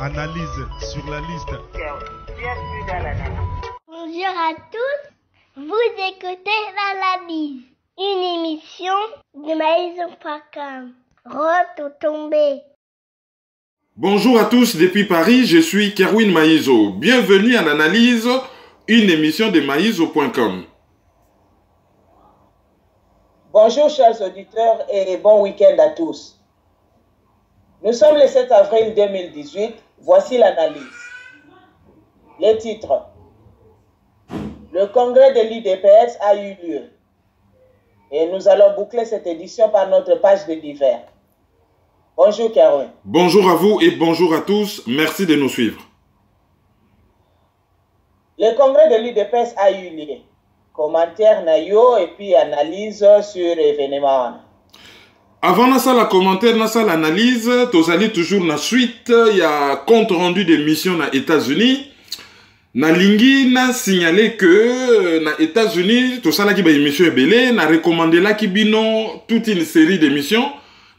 Analyse sur la liste. Bienvenue dans l'analyse. Bonjour à tous, vous écoutez l'analyse, une émission de Maïso.com. Rote tombée. Bonjour à tous depuis Paris, je suis Kerwin Maïzo. Bienvenue à l'analyse, une émission de Maïzo.com. Bonjour chers auditeurs et bon week-end à tous. Nous sommes le 7 avril 2018, voici l'analyse. Les titres. Le congrès de l'UDPS a eu lieu et nous allons boucler cette édition par notre page de divers. Bonjour Caroline. Bonjour à vous et bonjour à tous, merci de nous suivre. Le congrès de l'UDPS a eu lieu. Commentaire nayo et puis analyse sur l'événement. Avant la commentaire, la analyse, vous allez toujours la suite, il y a compte rendu des missions aux États-Unis. Na lingi na signalé que na États-Unis, tout ça là qui ba émission ebele, na recommandé là qui bino toute une série d'émissions,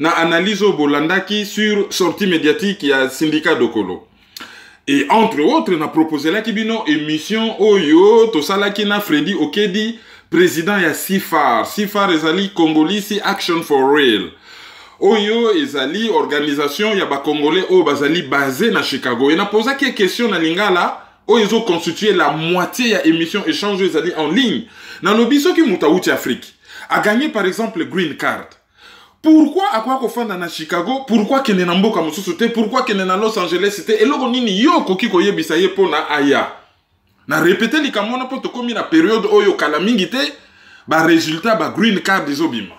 na analyse au Bolandaki sur sortie médiatique il y a syndicat Dokolo. Et entre autres, na proposé là qui bino émission Oyo, tout ça là qui na Freddy Okedi, président ya CIFAR. CIFAR ezali Congolese Action for Real. Oyo ezali organisation ya ba Congolais o bazali basé na Chicago. Et na posé quelques questions na lingala. Ils ont constitué la moitié ya émission échange ezali en ligne. Dans le biso qui moutaouti Afrique a gagné par exemple le green card. Pourquoi à quoi qu'on fait dans Chicago? Pourquoi qu'il n'est pas en Mboka? Pourquoi qu'il n'est pas Los Angeles? C'était et l'on nini yo koki koye bisaye pour na aya. Na répété li kamona pour to komi na période oyo kalamingite ba résultat ba green card des obima.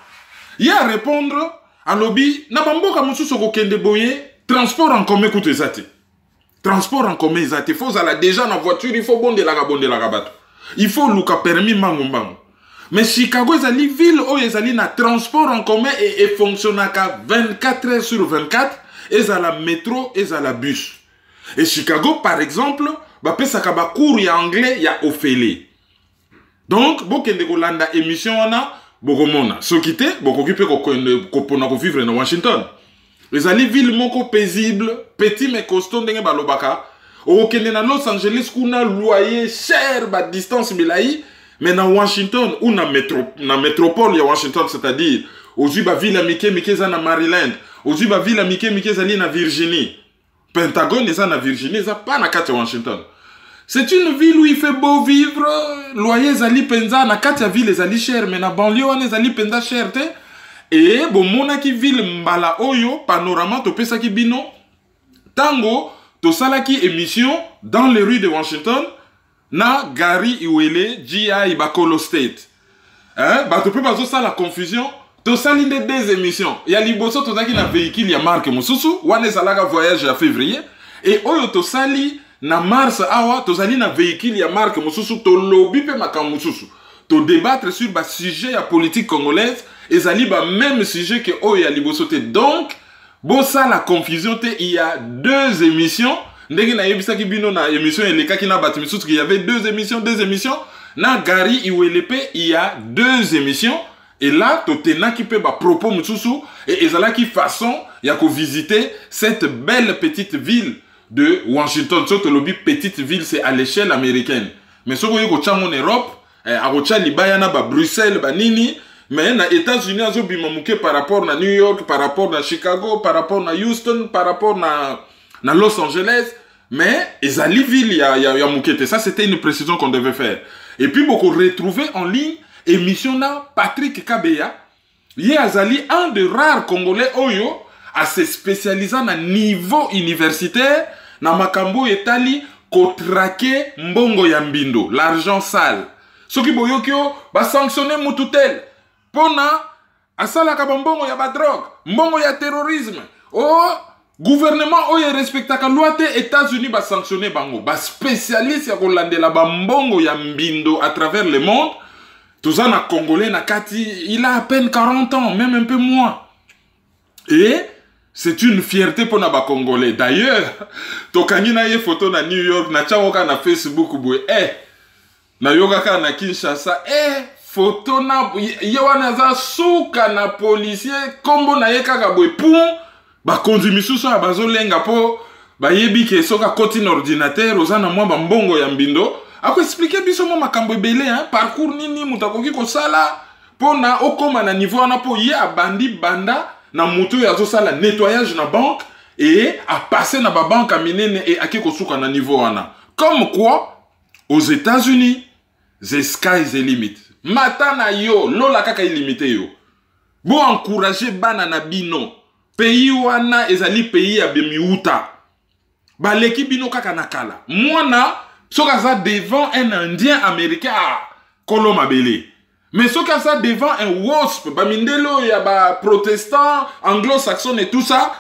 Y a répondre à lobby na bamboka mususu ko kende boye transport en commun coûte zati. Transport en commun, il faut aller déjà dans la voiture, il faut bonde la bateau. Il faut luka permis mango. Mais Chicago est une ville où il y a transport en commun et fonctionne à 24 heures sur 24. Et à la métro et à la bus. Et Chicago, par exemple, bah peut ça kaba cours y a anglais, y a Ophélie. Donc, bon kende ko landa émission ona, bogomona. Ce qui était, bon occupé ko vivre dans Washington. Les alliés villes moko paisible, petit mais costaud ndenge balobaka. Au Kenya Los Angeles kuna loyer cher ba distance bilaï, mais dans Washington ou na métropole ya Washington, c'est-à-dire aux ba ville mike za na Maryland, aux ba ville mike zali na Virginie. Pentagone za na Virginie za pas na kati Washington. C'est une ville où il fait beau vivre, loyer zali penza na kati ya ville zali cher, mais na banlieue on zali penza cher te. Et bon mona ki ville mbala oyo panorama to pesa ki bino tango to salaki émission dans les rues de Washington na Gary Iwele GI Bakolo State. Hein ba to pe bazo ça la confusion to sali des émissions. Ya liboso to zaki na véhicule ya marque mususu wane salaka voyage à février et oyo to sali na mars awa to sali na véhicule ya marque mususu to lobby pe makam mususu. To débattre sur ba sujet ya politique congolaise. Et ça ba même sujet que Oya Libosote. Donc, bon ça la confusion il y a deux émissions. Ndenge na yebisa ki bino na émission et les cas qui na batimisu qu'il y avait deux émissions. Na Gary Iwelepe il y a deux émissions. Et là to tena ki pe ba propos mususu et ezala ki façon ya ko visiter cette belle petite ville de Washington. Surtout lobby petite ville c'est à l'échelle américaine. Mais ce ko ko en Europe, a ko libaya ba Bruxelles ba nini. Mais les États-Unis, ils ont par rapport à New York, par rapport à Chicago, par rapport à Houston, par rapport à Los Angeles. Mais ils ont ville, il y a moukete. Ça, c'était une précision qu'on devait faire. Et puis, beaucoup retrouver en ligne émission là Patrick Kabeya. Il y a un des rares Congolais oyo à se spécialiser dans niveau universitaire, dans makambo etali kotrake mbongo ya mbindo, l'argent sale. Ce qui boyokyo va sanctionner mututel. Pona asala ka mbongo ya ba drogue, mbongo ya terrorisme. Oh, gouvernement oye respectaka loi te États-Unis ba sanctionner bango. Ba spécialiste ya kolandela ba mbongo ya mbindo à travers le monde. Tout ça na Congolais na kati, il a à peine 40 ans, même un peu moins. Et c'est une fierté pour na ba Congolais. D'ailleurs, tokani na ye photo na New York, na chawoka na Facebook boy. Na yoga ka na Kinshasa, photo na yewana za suka na policier kombo na ye kaka boy pour ba konzi misusu ya bazolenga po bayebi ke soka koti na ordinateur ozana mwa bambongo ya mbindo ako expliquer biso mwa makambo ebele hein parcours nini mutakoki kosala pona okoma na niveau wana po ye abandi banda na mutu yazo sala nettoyage na banque et a passé na ba banque minene et aki kosuka na niveau wana comme quoi aux États-Unis the sky is the limit matana yo lola kaka illimité yo bo encourager bana na bino pays wana ezali pays ya bemiuta baleki bino kaka nakala mwana soka za devant un indien américain koloma belé mais soka za devant un wasp bamindelo ya ba protestant anglo-saxon et tout ça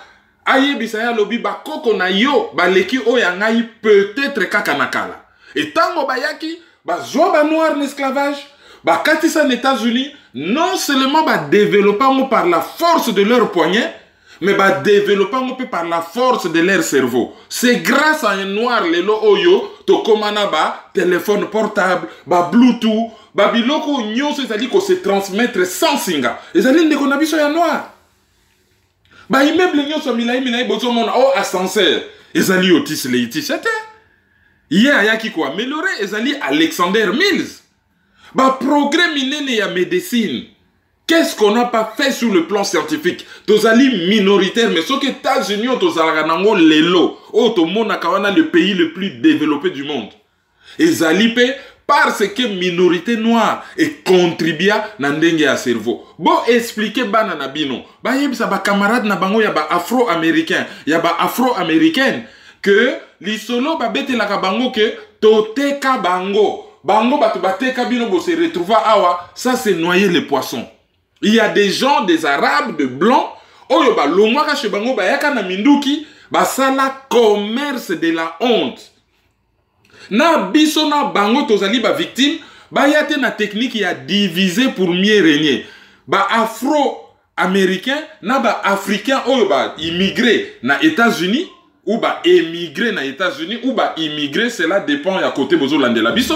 ayebisa ya lobi ba koko na yo baleki oya ngai peut-être kaka nakala et tango bayaki bazwa ba noir l'esclavage bakatisa les États-Unis non seulement ba développant par la force de leur poignet mais ba développant par la force de leur cerveau. C'est grâce à un noir lelo oyo to komana ba téléphone portable, ba Bluetooth, ba biloko nyonso ezali ko se transmettre sans singa. Ezali ndeko na biso ya noir. Ba immeuble nyonso milai bozo mona o ascenseur. Ezali otis leiti c'était. Hier ayaki ko améliorer ezali Alexander Mills. Ba progrès minene ya médecine. Qu'est-ce qu'on n'a pas fait sur le plan scientifique? Tozali minoritaire, mais ce que les États-Unis ont tozalaganango lelo, kawana le pays le plus développé du monde. Et zalipe parce que minorité noire et contribua na ndenge ya cerveau. Bon expliquer bana na bino. Ba yebisa ba camarade na bango ya ba afro-américain, ya ba afro-américaine que li solo ba bete la bango que toteka bango. Bango batu bateka bino bo se retrouva awa, ça c'est noyer les poissons. Il y a des gens, des arabes, de blancs, oyo ba longwaka chez bango ba yaka na minduki, ba sala commerce de la honte. Na biso na bango tozali ba victime, ba yate na technique ya diviser pour mieux régner. Ba afro-américain, na ba africain oyo ba immigré na États-Unis, ou ba émigré na États-Unis, ou ba immigré, cela dépend ya côté bozo landela biso.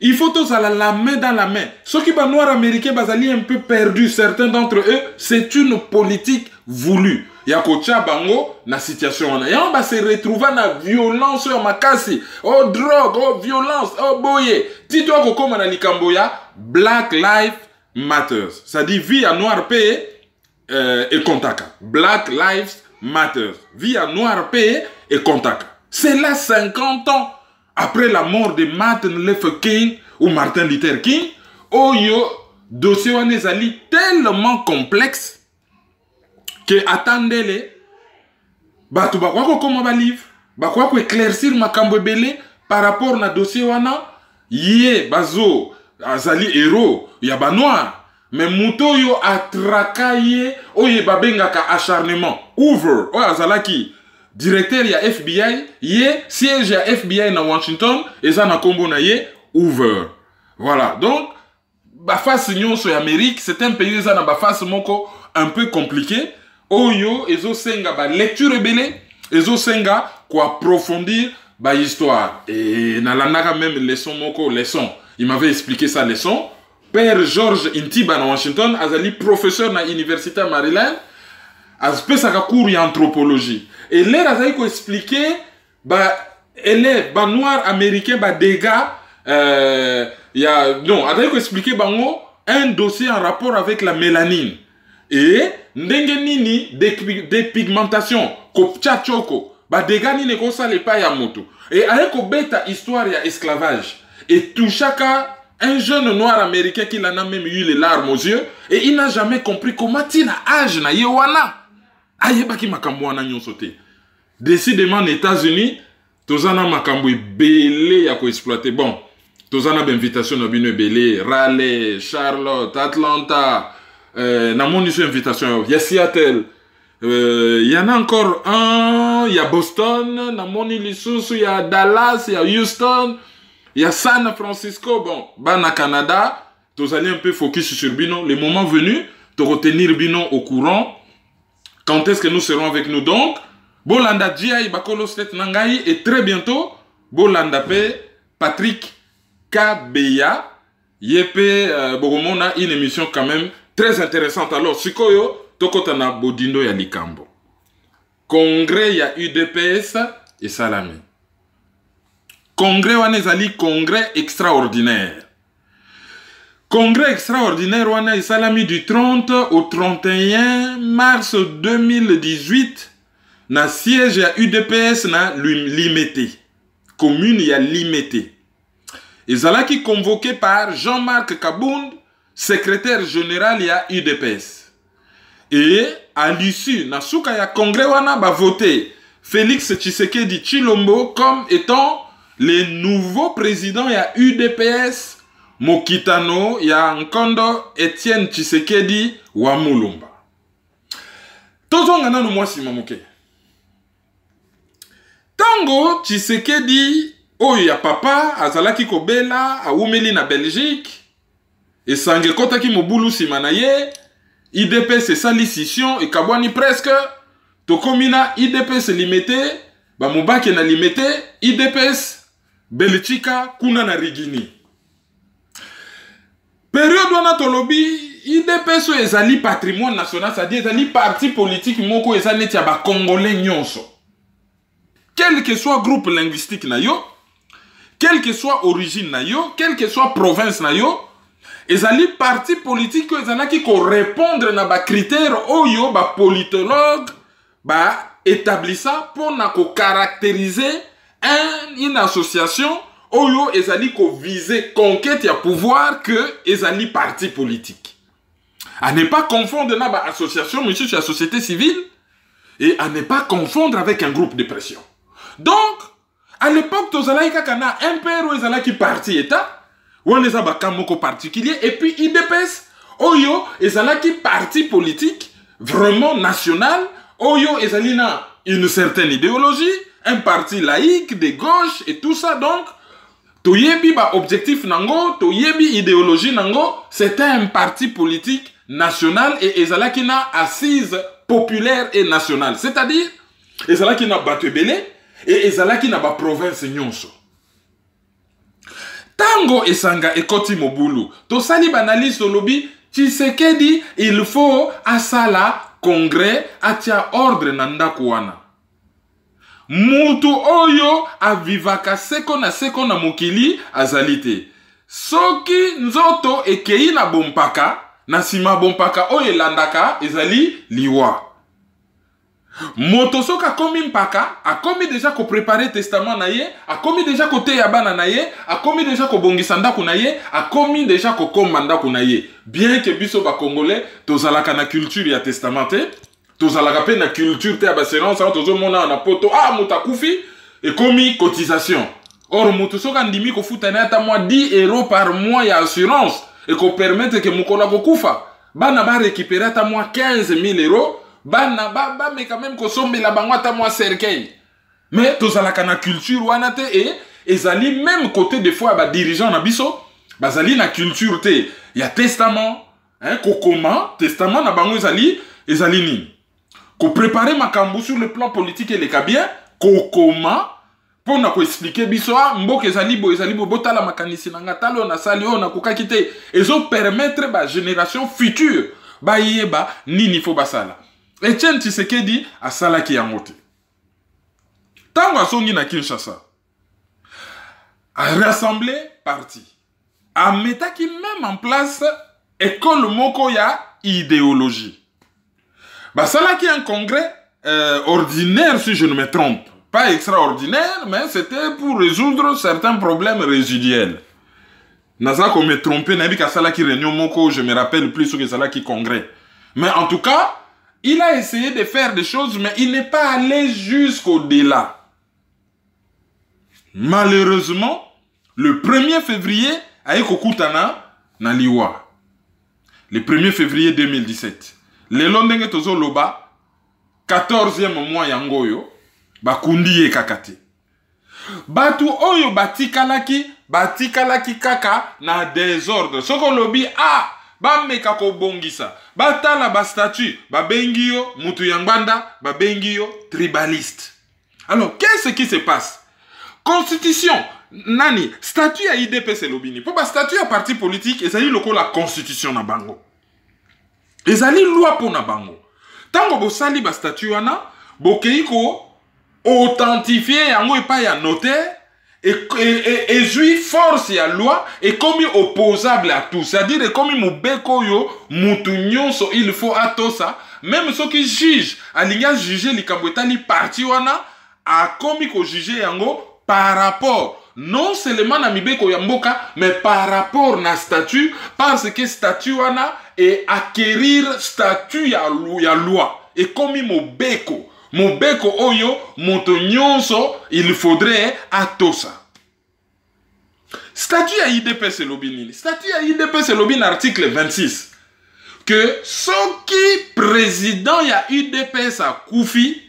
Il faut tous aller la main dans la main. Ceux qui sont noirs américains, bazali un peu perdus. Certains d'entre eux, c'est une politique voulue. Il y a kocha bango na situation. Et on va se retrouver na violence sur makasi. Oh drogue, oh violence, oh boye. Tito ko koma na likamboya, Black Lives Matters. Ça dit vie à noir payé et kontaka. Black Lives Matters. Vie à noir payé et kontaka. C'est là 50 ans. Après la mort de Martin Luther King ou Martin Luther King, oyo dossier wane ezali tellement complexe que attendez-les batu bakwa ko koma ba livre bakwa ko éclaircir makambo ebele par rapport na dossier wana ye bazo azali héros ya ba noir mais muto yo atraka ye oye babengaka acharnement Hoover o azalaki directeur ya FBI, ye siège ya FBI na Washington, et ça na kombo na ye Hoover. Voilà. Donc, ba face nyonso ya Amérique, c'est un pays ça na ba face moko un peu compliqué. Oyo ezo senga ba lecture ebele, ezo senga ko approfondir ba histoire. Et na landaka même leçon moko leçon. Il m'avait expliqué sa leçon. Père George Intiba na Washington, azali professeur na Université Maryland. Azpesaka cours ya anthropologie. Et là, il faut expliquer, élèves, noirs américains, dégâts, non, il faut expliquer, un dossier en rapport avec la mélanine. Et, ndengenini, des pigmentations, kopcha choko, dégâts nini kosa le pa ya moto. Et avec beta histoire ya esclavage. Et tout chacun, un jeune noir américain qui en a même eu les larmes aux yeux, et il n'a jamais compris comment il a âge na yewana. Ayebaki makambo wana nyonso te. Décidément, aux États-Unis, tozana makambo belé ya ko exploiter. Bon, tozana invitation na bino belé, Raleigh, Charlotte, Atlanta, na moni sur invitation, il y a Seattle, il y en a encore un, il y a Boston, na moni lisusu, il y a Dallas, il y a Houston, il y a San Francisco, bon, na Canada, tozali un peu focus sur bino, le moment venu, te retenir bino au courant. Quand est-ce que nous serons avec nous donc? Bolanda Djai Bakolo Stet Nangai et très bientôt Bolanda Pe Patrick Kabeya Yepe Bogomona, une émission quand même très intéressante. Alors Sikoyo Tokotana Bodindo ya Likambo. congrès ya UDPS et Salami. Congrès wana ezali congrès extraordinaire. Congrès extraordinaire wana esalami du 30 au 31 mars 2018 na siège ya UDPS na Limete. Commune ya Limete. Ezalaki convoqué par Jean-Marc Kabound, secrétaire général ya UDPS. Et à l'issue, na souka ya congrès wana ba voté Félix Tshisekedi Tshilombo comme étant le nouveau président ya UDPS Mokitano ya Nkondo Etienne Tshisekedi wa Mulumba. Tozonga nanu mwasi mamuke. Tango Tshisekedi oyo ya papa azalaki kobela awumeli na Belgique esange kotaki mobulu sima na ye IDPS esali scission ekabwani presque tokomina IDPS Limete ba mubake na Limete IDPS Belchika kuna na Rigini. Période wana tolobi IDPS ezali patrimoine national, c'est-à-dire ezali parti politique moko ezali tia ba congolais nyonso. Quel que soit groupe linguistique na yo, quelle que soit origine na yo, quelle que soit province na yo, ezali parti politique ezalaki ko répondre na ba critères oyo ba politologue ba établissa pour na ko caractériser une association oyo ezali ko viser conquête ya pouvoir que ezali parti politique. À ne pas confondre na ba association monsieur sur la société civile et à ne pas confondre avec un groupe de pression. Donc à l'époque tozalaki kaka na un père ezalaki parti état ou on les a bakamoko particulier et puis IDPS oyo ezalaki parti politique vraiment national oyo ezali na une certaine idéologie, un parti laïque de gauche et tout ça. Donc toyebi ba objectif nango, toyebi idéologie nango, c'était un parti politique national et ezalaki na assise populaire et nationale, c'est-à-dire ezalaki na batebele et ezalaki na ba province nyonso. Tango esanga ekoti mobulu, to sali banalise lobby Tshisekedi il faut asala congrès atia ordre na ndako wana. Mutu oyo avivaka seko na mokili azalite. Soki nzoto ekei na bompaka, na sima bompaka oyo landaka ezali liwa. Moto soka komi mpaka, a komi déjà ko préparer testament na ye, a komi déjà ko teya bana na ye, a komi déjà ko bongisa ndako na ye, a komi déjà ko komba ndako na ye. Bien que biso ba congolais tozalaka na culture ya testamenté, tozalaka pe na culture te ya baserance, tozomona na poto ah mutakufi et komi cotisation. Or moto soka ndimi ko futa na ata moi 10 € par mois ya assurance et ko permettre que mukola ko kufa. Bana ba récupérer ata moi 15 000 €. Bana ba mais quand même ko sombela bango ata moi cercueil. Mais tozalaka na culture wana te et ezali même côté des fois ba dirigeant na biso bazali na culture te ya testament hein kokoma testament na bango ezali nini ko préparer makambo sur le plan politique et les kabien kokoma pour na ko expliquer biso mboka ezali bo botala makanisi na ngatalo na sali on na kokaki te ezo permettre ba génération future ba yeba nini fo basala. Etienne Tshisekedi asalaki yango te. Tango asongi na Kinshasa a rassemblé parti, a metaki même en place école moko ya idéologie. Basalaki un congrès ordinaire si je ne me trompe, pas extraordinaire, mais c'était pour résoudre certains problèmes résiduels. Naza ko me tromper na bi ka salaki réunion moko, je me rappelle plus que salaki congrès. Mais en tout cas, il a essayé de faire des choses, mais il n'est pas allé jusqu'au-delà. Malheureusement, le 1er février, aïe kokutana na liwa. Le 1er février 2017. Le londenge tozo loba, 14e mois yangoyo, bakundi ye kakate. Batu oyo batikalaki kaka na désordre. Soko lobi, bameka ko bongisa. Batala ba statut, babengi yo mutu yangbanda, babengi yo tribaliste. Alors, qu'est-ce qui se passe? Constitution, nani, statut ya IDPS lobini. Pour ba statut ya parti politique, ezali loko la constitution na bango. Ezali loi pour na bango. Tango bo sali ba statut wana, bokeiko authentifier yango epai ya notaire et jouir force ya loi et comme opposable à tout, c'est-à-dire comme mobeko yo mutu nyonso il faut atosa, même ceux qui jugent alinga juger likambo etali parti wana a komi ko juger yango par rapport non seulement na mibeko ya mboka mais par rapport na statut, parce que statut wana et acquérir statut ya loi et komi mobeko oyo moto nyonso il faudrait atosa. Statut à IDPS lobby. Statut à IDPS lobby article 26 que ce qui président ya UDPS a koufi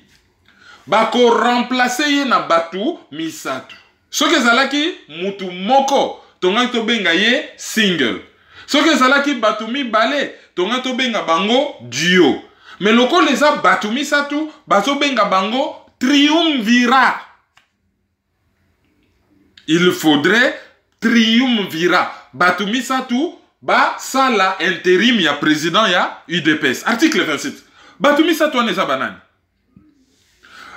bako remplacer na batu misatu. Ce que zalaki mutu moko tonga to benga ye single. Ce que zalaki batu mi balé tonga to benga bango duo. Mais loko les a batumi satu, baso benga bango triumvirat. Il faudrait triumvirat. Batumi satu, ba sala intérim ya président ya UDPS. Article 27. Batumi satu ane za banani.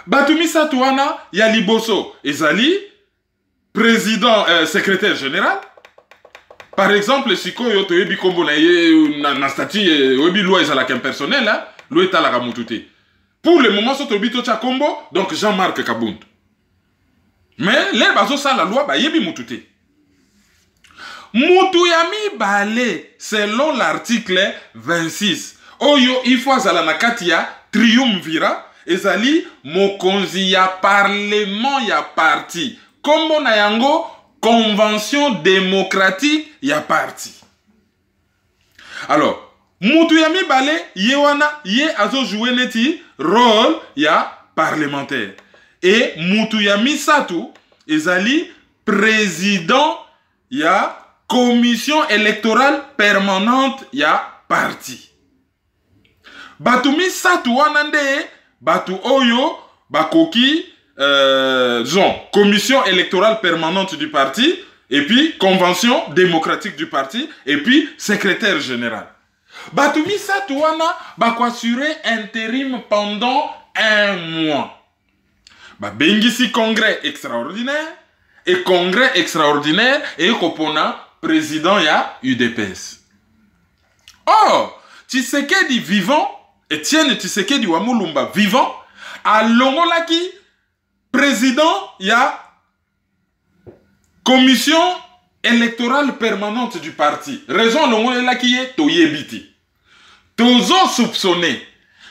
Batumi satu wana ya liboso. Ezali, président, secrétaire général. Par exemple, si ko yo to yebi kombo na statut, yebi loi ezala qu'impersonnel, hein. Pour le moment, ce tobito Tchakombo, donc Jean-Marc Kabound. Mais les basos ça la loi, bah yebi mutute. Mutuyami bale, selon l'article 26. Oyo ifo zala nakatia triumvira, ezali mokonzi ya parlement ya parti. Kombo na yango convention démocratique ya parti. Alors, Moutou yami bale, ye wana, ye azo joué neti rôle ya parlementaire. Et Moutou yami satou, ezali président ya commission électorale permanente ya parti. Batumi satou wanande, batou oyo, bakoki, commission électorale permanente du parti, et puis convention démocratique du parti, et puis secrétaire général. Batumi Satouana va assurer intérim pendant 1 mois. Bengisi congrès extraordinaire et congrès extraordinaire et kopona président ya UDPS. Or, Tshisekedi vivant, Etienne Tshisekedi Wamulumba vivant, à Longolaki président ya commission électorale permanente du parti. Raison Longolaki est Toyebiti. Tozo soupçonné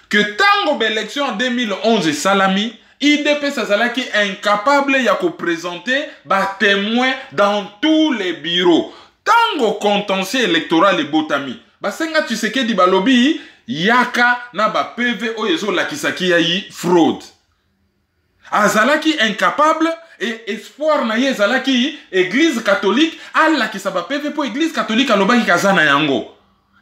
que tango l'élection en 2011 et Salami, IDPS Azalaki incapable ya ko présenter ba témoin dans tous les bureaux. Tango contentieux électoral et botami. Ba senga Tshisekedi balobi yaka na ba PV oyezo lakisaki ya yi fraude. Azalaki incapable et espoir na ye zalaki église catholique alla ki saba PV pour église catholique alobaki kazana yango.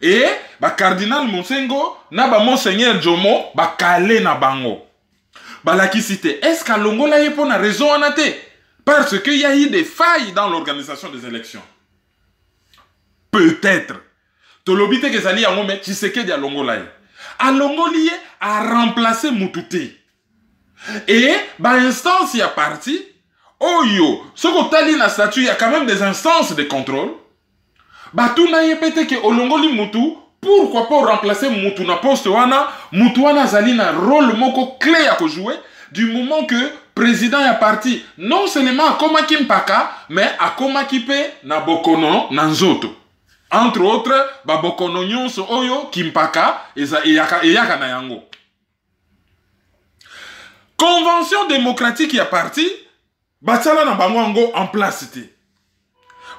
Et ba cardinal Monsengo na ba monseigneur Jomo ba kale na bango. Ba la ki cité est-ce qu'à Longola ye pour na raison en até parce qu'il y a eu des failles dans l'organisation des élections. Peut-être. Tolobite ke zali yango mais Tshisekedi a Longola ye. A Longoli a remplacé Moutouté. Et ba instance y a parti Oyo, ce qu'on t'a dit dans la statut, il y a quand même des instances de contrôle. Batou na yepete ke olongoli mutu, pourquoi pas remplacer mutu na poste wana, mutu wana zali na rôle moko clé à jouer, du moment que président ya parti, non seulement à koma kimpaka, mais à koma kipe na bokono na nzoto. Entre autres, ba bokono nyonso oyo kimpaka, eyaka na yango. Convention démocratique ya parti, Bachala na bango yango en place c'était.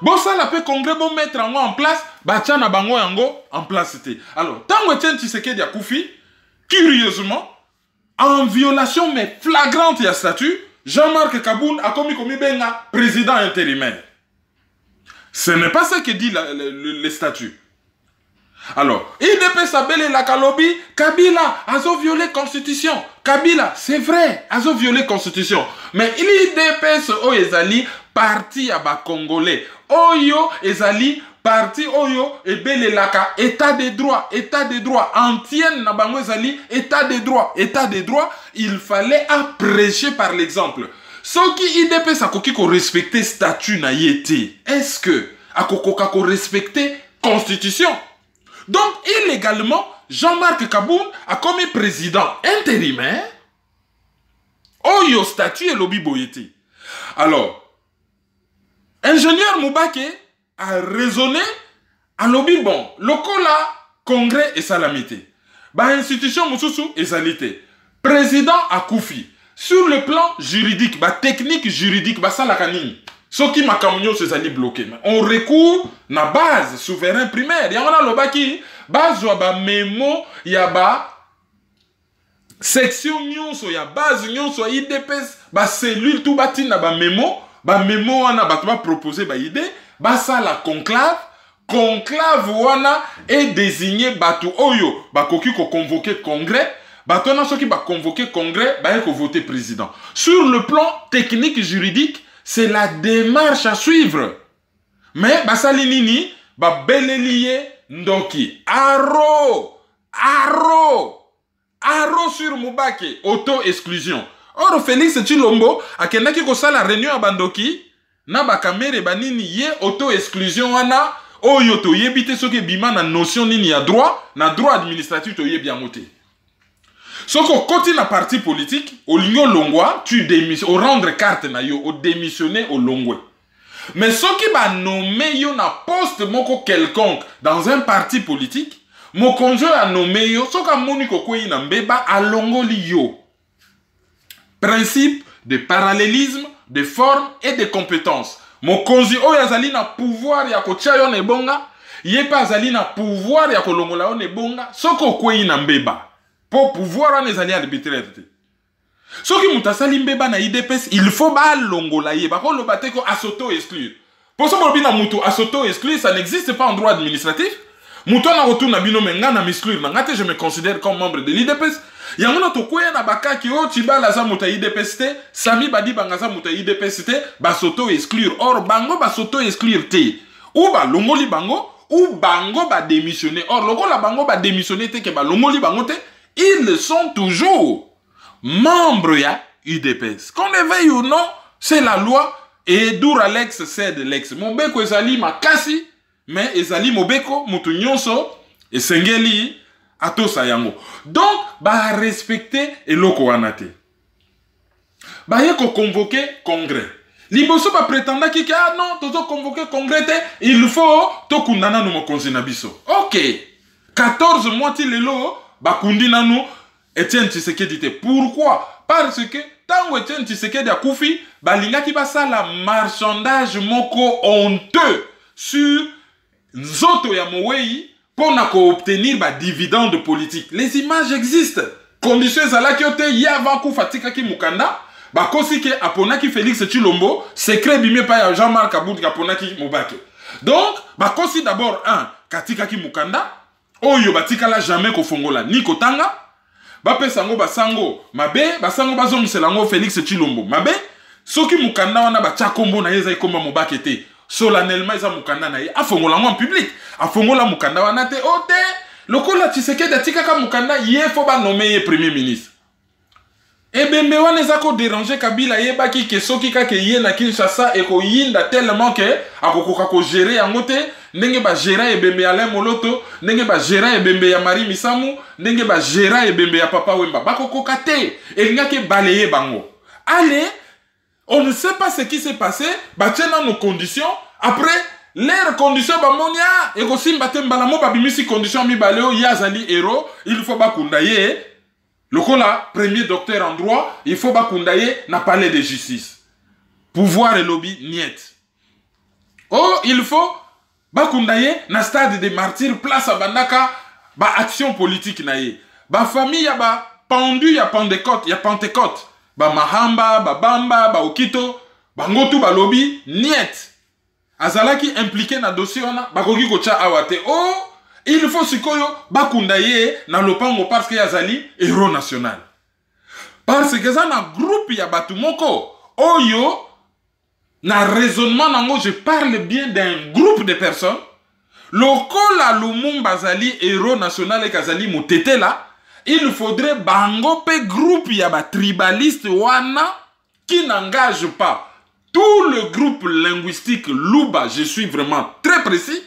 Bon ça la peut congrès bon mettre en place, Bachala na bango yango en place c'était. Alors, tango Etienne Tshisekedi a koufi, curieusement, en violation mais flagrante ya statut, Jean-Marc Kabound a commis benga président intérimaire. Ce n'est pas ce que dit le statut. Alors, IDPS Abele la Kalobi, Kabila a violé la constitution. Kabila, c'est vrai, a violé la constitution. Mais l'IDPS o ezali parti à ba Congolais. Oyo ezali parti oyo ebelelaka état de droit antienne na bango ezali état de droit il fallait prêcher par l'exemple. Soki IDPS akoki ko respecter statut na yete, est-ce que akokoka ko respecter constitution? Donc illégalement Jean-Marc Kaboun a commis président intérimaire oyo statut et lobby boyete. Alors ingénieur Moubake a raisonné à lobby bon lokola congrès et salamité ba institution mususu ezalité président akoufi sur le plan juridique ba technique juridique ba salaka nini soki makamunyo ezali bloqué on recourt na base souverain primaire yango na lobaki bazwa ba memo ya ba section nyonso ya base nyonso IDPS ba cellule tout batina ba memo wana bato ba proposer ba idée basa la conclave wana est désigné bato oyo bakoki ko convoquer congrès bato na soki ba convoquer congrès ba ko voter président. Sur le plan technique juridique c'est la démarche à suivre mais basali nini ba belelié ndoki aro sur Moubake auto exclusion. Or Félix Tshilombo akendaki ko sala réunion à bandoki na bakamere banini ye auto exclusion wana oyo to yebite soki bima na notion nini ya droit na droit administratif to yebi amote. Soko koti na parti politique au ligno longwa tu démissionnes au rendre carte na yo au démissionner au longwe. Mais soki ba nommé yo na poste moko quelconque dans un parti politique mon conjoint a nommé yo soka moni ko kwe na mbeba alongoli yo. Principe de parallélisme, de forme et de compétence. Mon konzi o yazali na pouvoir ya kotia yo nebonga, ye pa azali na pouvoir ya kolongola yo nebonga, soko kwei na mbeba. Po pouvoir ane zali arbitraire te. Soki mutasali mbeba na IDPS, il faut ba longola ye, bako lo bate ko asoto-exclure. Pour ça, na mutu asoto-exclure, ça n'existe pas en droit administratif. Mutu na retour na bino menga na m'exclure, na ngate je me considère comme membre de l'IDPS. Yangona tokoya na bakaki o tibala za muta IDPS te, sami badi bangaza muta IDPS te, ba soto exclure. Or bango ba soto exclure te. Ou ba longoli bango, ou bango ba démissionner. Or logo la bango ba démissionner te ke ba longoli bango te, ils sont toujours membres ya IDPS. Qu'on le veuille ou non, c'est la loi et dur Alex cède l'ex. Mobeko ezali makasi, mais ezali mobeko mutu nyonso et sengeli atosa yango. Donc, ba respecter eloko wanate. Ba yeko convoquer congrès. Liboso ba prétenda ki ah non, tozo convoquer congrès te, il faut to kundana no mokonzi na biso. OK. 14 mois ti lelo ba kundina nu Etienne Tshisekedi te. Pourquoi? Parce que tango Etienne Tshisekedi a koufi, ba lingaki ba sala marchandage moko honteux sur nzoto ya Mowei pour obtenir des dividendes politiques. Les images existent. Conditions à qui ont y avant coup fatika ki mukanda, ba kosi ke aponaki Félix Tshilombo, secret bimé pa Jean-Marc Kaboun aponaki Moubake. Donc, ba kosi d'abord un katika ki mukanda, oyo batika la jamais ko fongola ni kotanga, ba pesango basango mabe, basango bazom selango Félix Tshilombo. Mabe, soki mukanda wana ba tchakombo na yeza ikomba Moubake te. Solennellement ils ont mukanda na ye afongola en public afongola mukanda wana te ote lokola Tshisekedi atika ka mukanda ye faut ba nommer premier ministre ebembe wana ezako déranger Kabila yebaki ke soki ka ke ye na Kinshasa e ko yinda tellement que akokoka ko gérer yango te ndenge ba gérer ebembe ya Moloto ndenge ba gérer ebembe ya Marie Misamu ndenge ba gérer ebembe ya Papa Wemba bakokoka te elinga ke balayer bango. Allez, on ne sait pas ce qui s'est passé, batena nos conditions. Après, leurs conditions, bamonia, et aussi batembalamo babimisi conditions mi baleo yazali héros, il faut bakundaye. Le kola, premier docteur en droit, il faut bakundaye na palais de justice. Pouvoir et lobby niet. Oh, il faut bakundaye na stade des martyrs, place à bandaka, ba action politique naye. Ba famille ya ba pendu ya Pentecôte. Ba Mahamba, ba Bamba, ba Okito, ba Ngotu, ba Lobby, niet. Azalaki impliqué na dossier wana, ba koki kocha awate. Oh, il faut sikoyo, ba kundaye na lopango parce que Azali, héros national. Parce que ça na groupe ya batu moko. Oyo, na raisonnement nango, je parle bien d'un groupe de personnes. lokola Lumumba zali héros national et kazali mutete là, il faudrait bango pe groupe ya ba tribaliste wana qui n'engage pas tout le groupe linguistique Luba, je suis vraiment très précis.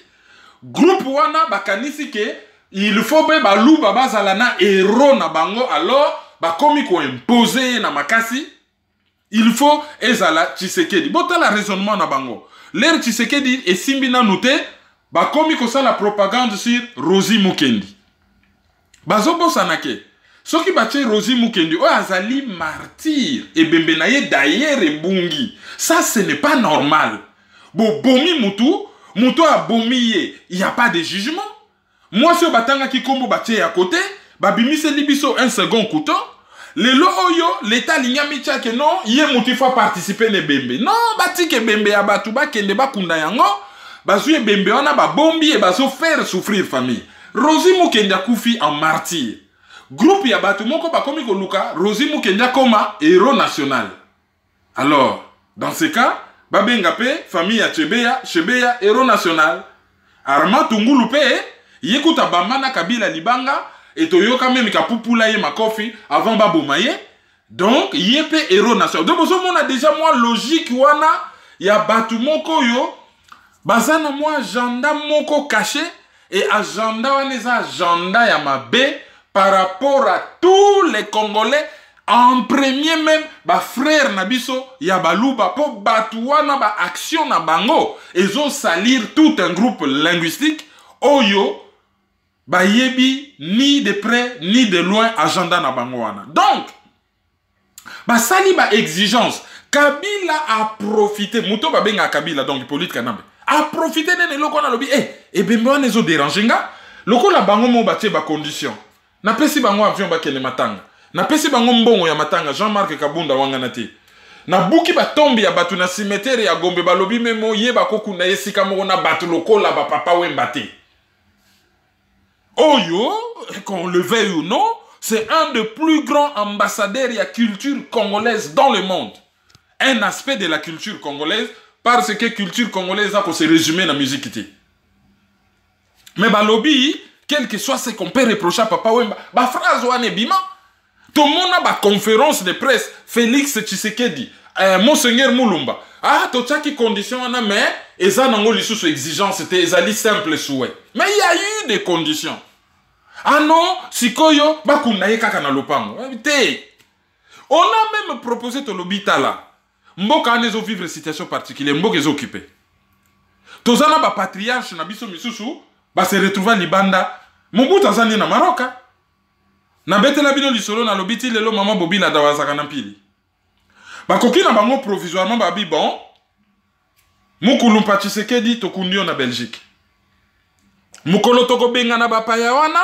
Groupe wana bakanisi ke il faut be ba Luba bazalana héros na bango, alors ba komi ko imposer na makasi. Il faut ezala Tshisekedi. Bota la raisonnement na bango. L'air Tshisekedi et Simbina Nouté, ba komi ko sa la propagande sur Rosie Mukendi. Bazobo sanake. Soki bache Rosie Mukendi, o azali martyr. Et bembenaye d'ailleurs et bungi. Ça, ce n'est pas normal. Bo bomi mutu a bomiye. Il n'y a pas de jugement. Moi, si batanga ki kombo bache à côté, babimi se libiso un second couteau. Le lo oyo, l'État lignami que non, yé mutu fa participer ne bembe. Non, bati ke bembe ya batu ba kende ba kunda yango. Bazuye bembe wana ba bombi et bazo faire souffrir famille. Rosie Mukendi a koufi en martyr. Groupe ya batu moko ba komi ko luka, Rosie Mukendi a koma héros national. Alors, dans ce cas, babenga pe famille ya Chebeya héros national. Arma Tungulu pe yekuta bamana Kabila libanga et toyoka même kapupula ye makofi avant babomaye. Donc yepe héros national. Donc on a déjà moi logique wana ya batu moko yo bazana moi agenda moko caché et agenda wana agenda ya mabe par rapport à tous les Congolais. En premier même, ba frère Nabiso, ya baluba po batuana ba action na bango. Ils ont salir tout un groupe linguistique. Oyo, ba yebi ni de près ni de loin agenda na bango wana. Donc, ba sali ba exigence. Kabila a profité, muto ba benga Kabila donc Hippolyte Kanambe. A profité de loko na lobi. Eh ben moi les autres dérangé nga. Loko la bango mo batie ba condition. Na pesi bango avion ba kene matanga. Na pesi bango mbongo ya matanga Jean-Marc Kabunda wangana te. Na buki ba tombi ya batu na cimetière ya Gombe balobi memo ye bakoku na yesika moko na batu lokola ba papa wemba te. Oyo, qu'on le veuille ou non, c'est un des plus grands ambassadeurs de la culture congolaise dans le monde. Un aspect de la culture congolaise parce que culture congolaise a se résumer dans la musique. Mais balobi, quel que soit ce qu'on peut reprocher à papa wemba, ba phrase wane bima. Tout le monde a une conférence de presse. Félix Tshisekedi, Monseigneur Mulumba. Ah, tu as qui conditions, mais ils ont eu exigence, c'était ils simple souhait. Mais il y a eu des conditions. Ah non, si koyo, bakunaye kaka na lopango. On a même proposé to l'hôpital là. Mboka anezo vivre une situation particulière, mboka est occupé. Tozana ba patriarche na biso misusu, ba se retrouver à Libanda, Mobutu Tanzanie na Maroc. Na betela bino lisolo na lobiti lelo maman Bobila dawazaka na mpili. Bakoki na bango provisoirement babi bon. Mukulu Tshisekedi tokundio na Belgique. Mukolo toko benga na bapaya wana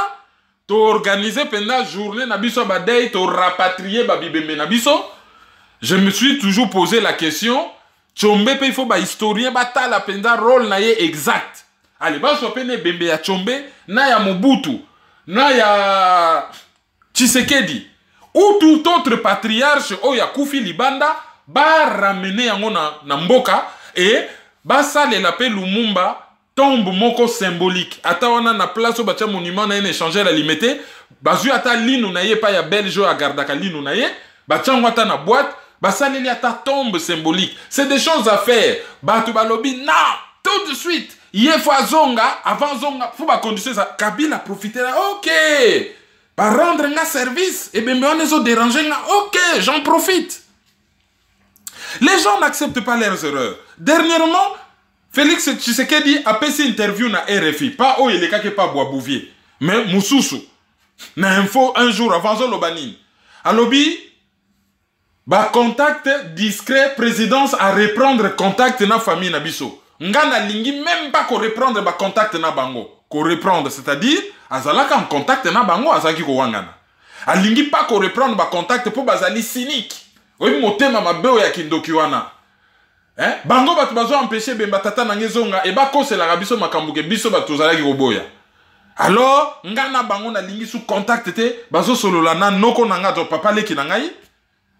to organiser pendant journée na biso badei to rapatrier babi bembe na biso. Je me suis toujours posé la question, Tchombe pe il faut ba historien batala pendant rôle na ye exact. Allez ba so pene bembe ya Tchombe na ya Mobutu na ya Tshisekedi ou tout autre patriarche oya Koufi Libanda ba ramener yango na mboka et ba sale la pe Lumumba tombe moko symbolique ata wana na place o batia monument na échanger la limité bazu ata linu na ye pa ya belge a gardaka linu na ye batia ngata na boîte ba sale li ata tombe symbolique. C'est des choses à faire. Batu balobi non tout de suite ye fa zonga avant zonga faut ba condition ça Kabila profiter OK. Par rendre un service, et bien on les a dérangés, ok, j'en profite. Les gens n'acceptent pas leurs erreurs. Dernièrement, Félix Tshisekedi a fait une interview na RFI, pas où il est quelque pas Boisbouvier, mais Moussoussou. Na info un jour avant Zolobanine. Alobi, ba contact discret, présidence à reprendre contact na famille na biso. Ngana lingi même pas qu'on reprendre ba contact na bango. Qu'on reprendre, c'est-à-dire azalaka en contact na bango azaki ko wangana. Alingi pas ko reprendre ba contact pour bazali cynique. Oyi motema mabeo ya kindoki wana. Bango batu bazo empêcher bemba tata na ngezonga e ba kosela rabiso makambuke biso batu zalaki ko boya. Alors ngana bango na lingi sous contact te bazo solola na noko na ngato papa leki na ngai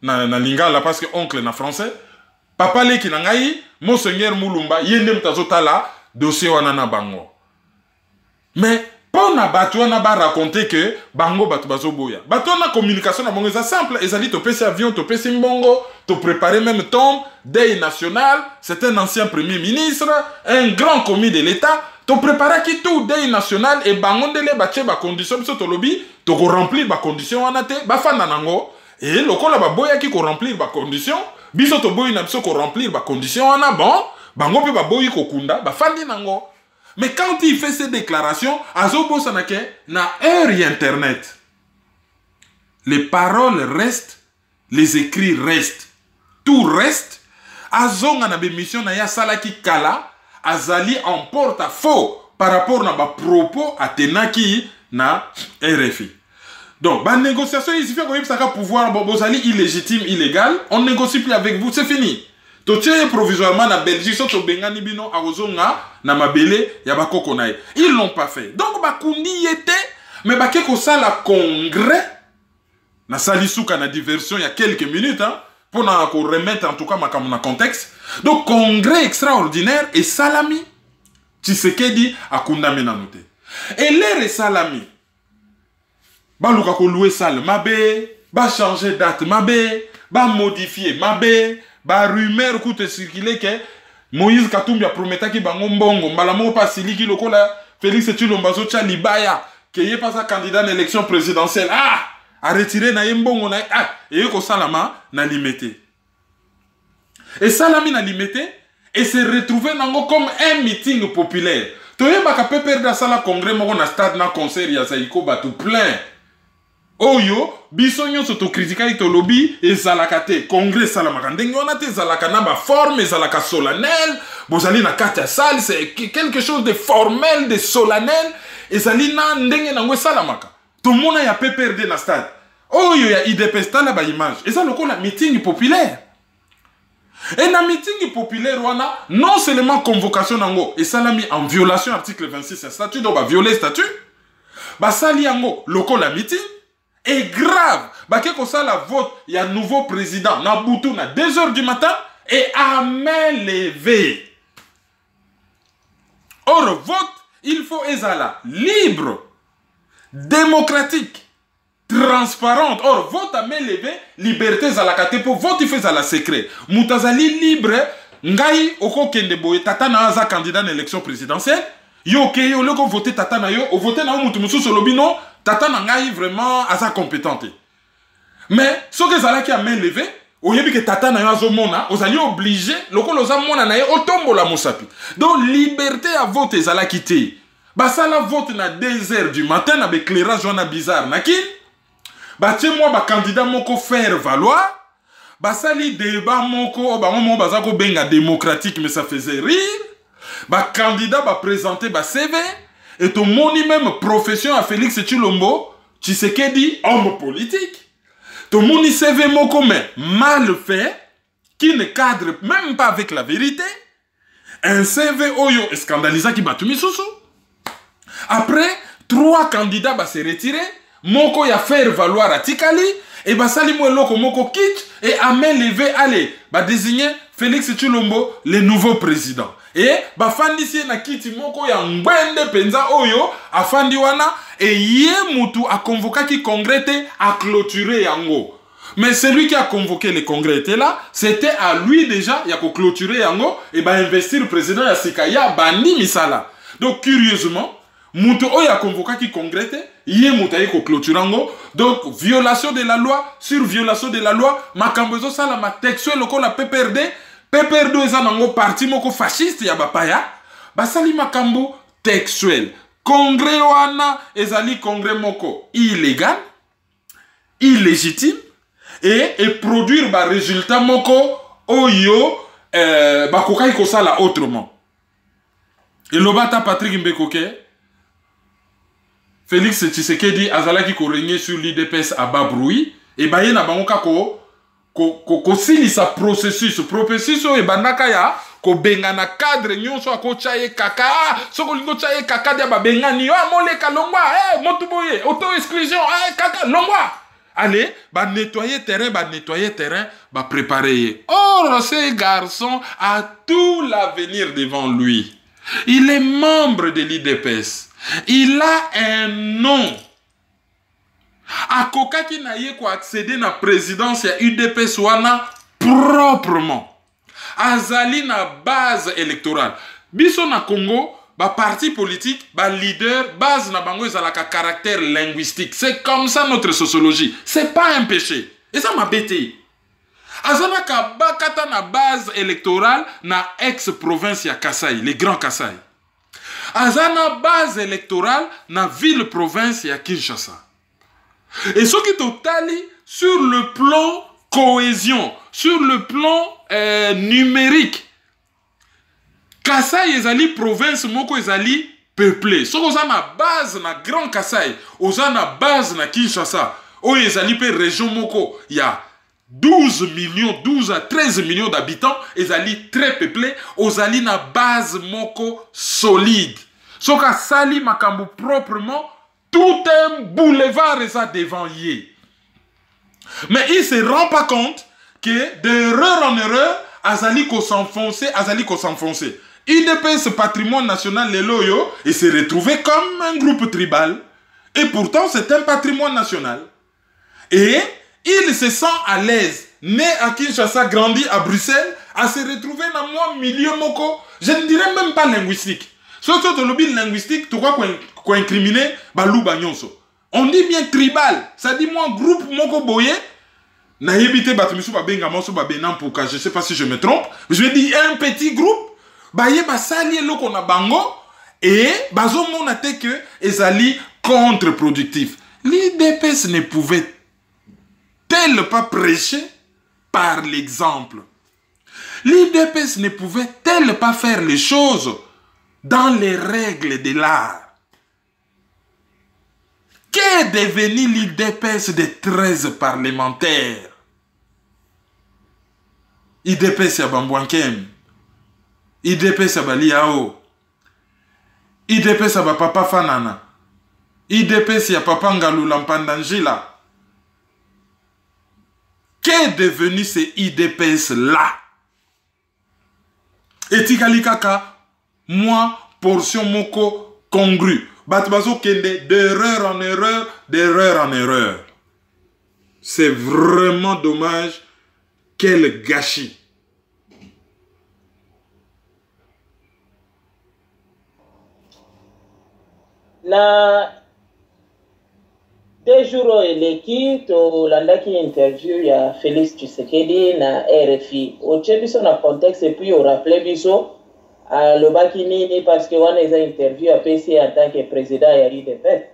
na lingala parce que oncle na français. Papa leki na ngai Monseigneur Mulumba yende mtazo tala dossier wana na bango. Mais pour na bato wana ba raconter que bango bato bazoboya. Bato na communication na bango c'est simple, ezali to pesi avion, to pesi mbongo, to préparer même tombe, deuil national, c'est un ancien premier ministre, un grand commis de l'État, to préparer qui tout deuil national et bango ndele bache ba condition biso to lobby, to ko remplir ba condition wana te, ba fanda nango et lokola ba boya ki ko remplir ba condition, biso to boyi na biso ko remplir ba condition wana bon, bango pe ba boyi ko kunda, ba fandi nango. Mais quand il fait ces déclarations, Azobo Sanake n'a heure internet. Les paroles restent, les écrits restent. Tout reste. Azonga na mission na ya salaki kala, azali en porte-à-faux par rapport na ba propos atenaki na RFI. Donc, ba négociation, il suffit que ça pouvoir bozali illégitime, illégal, on négocie plus avec vous, c'est fini. Totié provisoirement na Belgique, soto bengani bino arozonga na mabele ya bakoko nae. Ils l'ont pas fait. Donc bakundi yete, mais bakeko ça la congrès na salisuka na diversion il y a quelques minutes hein, pour na ko remettre en tout cas ma contexte. Donc congrès extraordinaire et salami Tshisekedi akunda mena note. Et l'air salami ba luka ko louer salle mabe, ba changer date mabe, ba modifier mabe. Ba rumeur coûte circuler que Moïse Katumbi a promis ki bango mbongo mbala mo pa siliki lokola Félix Tshilombo cha libaya que yé pas sa candidat à l'élection présidentielle a retiré na mbongo na et ko salama na limité et salami na limité et se retrouver nango comme un meeting populaire to yeba ka pe perdre sala congrès moko na stade na concert ya Saiko batu plein. Oyo, bisonyo soto critica ito lobby et zalakate congrès salamaka ndenge wana te zalaka na ba forme zalaka solennel bozali na kata salle c'est quelque chose de formel de solennel et zali na ndenge nango salamaka tout le monde ya pe perdre na stade oyo ya IDPS tala ba image et ça lokola meeting populaire et na meeting populaire wana non seulement convocation nango et salami en violation article 26 statut donc ba violer statut ba sali yango lokola meeting. Et grave, que ça la vote, il y a un nouveau président, Naboutou, à 2 h du matin, et à main levée. Or, vote, il faut ezala libre, démocratique, transparente. Or, vote à main levée, liberté zalakate pour vote, il fait zala secret. Moutazali libre, ngai oko kendeboye, tata na aza candidat à l'élection présidentielle, yo ke yo le ko voter tata na yo, o voter na mutu musu solobi non. Tata Nangaï vraiment à sa compétente. Mais ce que ça qui a main levée, au lieu que Tata Nangaï mona, vous allez obliger, le col aux amona naï au tombeau la mosapi. Donc liberté à voter, ça l'a quitté. Bah ça la vote na 2 h du matin avec éclairage on a bizarre naki. Bah tiens moi bah candidat moko faire valoir. Bah ça li débat moko bah mon bazako benga démocratique mais ça faisait rire. Bah candidat bah présenter bah CV. Et ton moni même profession à Félix Tshilombo, Tshisekedi, homme politique. Ton moni CV moko mais mal fait, qui ne cadre même pas avec la vérité. Un CV oyo scandalisant qui battu misusu. Après, 3 candidats bah se retirer, moko ya faire valoir à Tikali, et bah sali loko moko kitch, et à main levée, allez, bah désigner Félix Tshilombo, le nouveau président. Et bah fandi si na kiti moko ya ngwende penza oyo afandi wana et ye mutu a convoqué qui congrès a clôturé yango. Mais celui qui a convoqué le congrès était là, c'était à lui déjà ya ko clôturer yango et bah investir le président ya Sikaya bandi misala. Donc curieusement, mutu oyo a convoqué qui congrès ye mutu a ko clôturer yango. Donc violation de la loi sur violation de la loi, makambozo sala ma textuel lokola PPRD. PPR2 est un parti moko fasciste ya bapaya. Basali makambo textuel. Congrès wana ezali congrès moko illégal, illégitime et produire ba résultat moko oyo bakoka ikosala autrement. Et lobata Patrick Mbekoke Félix Tshisekedi azalaki ko régner sur l'IDPS à bas bruit et baye na bango kako ko silisa processus oyo bandaka ya ko bengana cadre nyonso ako chaye kaka soko lingo chaye kaka dia ba bengani yo moleka longwa motu boye auto exclusion kaka longwa allez ba nettoyer terrain ba préparer. Or ce garçon a tout l'avenir devant lui. Il est membre de l'IDPS. Il a un nom. Akokaki na ye ko accéder na présidence ya UDPS wana proprement. Azali na base électorale. Biso na Congo, ba parti politique, ba leader, base na bango ezalaka caractère linguistique. C'est comme ça notre sociologie. C'est pas un péché. Et ça m'a bêté. Azana ka bakata na base électorale na ex-province ya Kasai, les grands Kasai. Azana base électorale na ville-province ya Kinshasa. Et ce qui totali sur le plan cohésion, sur le plan numérique, Kasai ezali province moko ezali peuplé. So oza na base na Grand Kasai, oza na base na Kinshasa, o ezali pe région moko ya 12 à 13 millions d'habitants, ezali très peuplé, ozali na base moko solide. So ka sali makambo proprement, tout un boulevard est devant yé. Mais il ne se rend pas compte que d'erreur en erreur, azali ko s'enfoncer. UDPS patrimoine national Leloyo, il s'est retrouvé comme un groupe tribal. Et pourtant, c'est un patrimoine national. Et il se sent à l'aise, né à Kinshasa, grandi à Bruxelles, à se retrouver dans mon milieu moko, je ne dirais même pas linguistique. Surtout le lobby linguistique, tu crois qu'on incriminer Balou Banyonso. On dit bien tribal, ça dit moi groupe moko boye, na yebite batumisu babenga moso babenam pouka, je sais pas si je me trompe, je vais dire un petit groupe, baye basali loko na bango, et bazo mona te que ezali contre-productif. L'IDPS ne pouvait tel pas prêcher par l'exemple. L'IDPS ne pouvait-elle pas faire les choses dans les règles de l'art? Qu'est devenu l'IDPS des 13 parlementaires? IDPS ya Bambouankem, IDPS ya Baliao, IDPS ya Papa Fanana, IDPS ya Papa Ngalula Mpandangila. Qu'est devenu ces IDPS-là? Et Tikalikaka, moi, portion moko congrue. Batbazo kende d'erreur en erreur, d'erreur en erreur. C'est vraiment dommage. Quel gâchis. Na 2 jours eleki tolandaki interview ya Félix Tshisekedi na RFI. Otie biso na contexte et puis on rappelait biso alobaki nini parce que wana eza interview à PC en tant que président ya l'IDPS.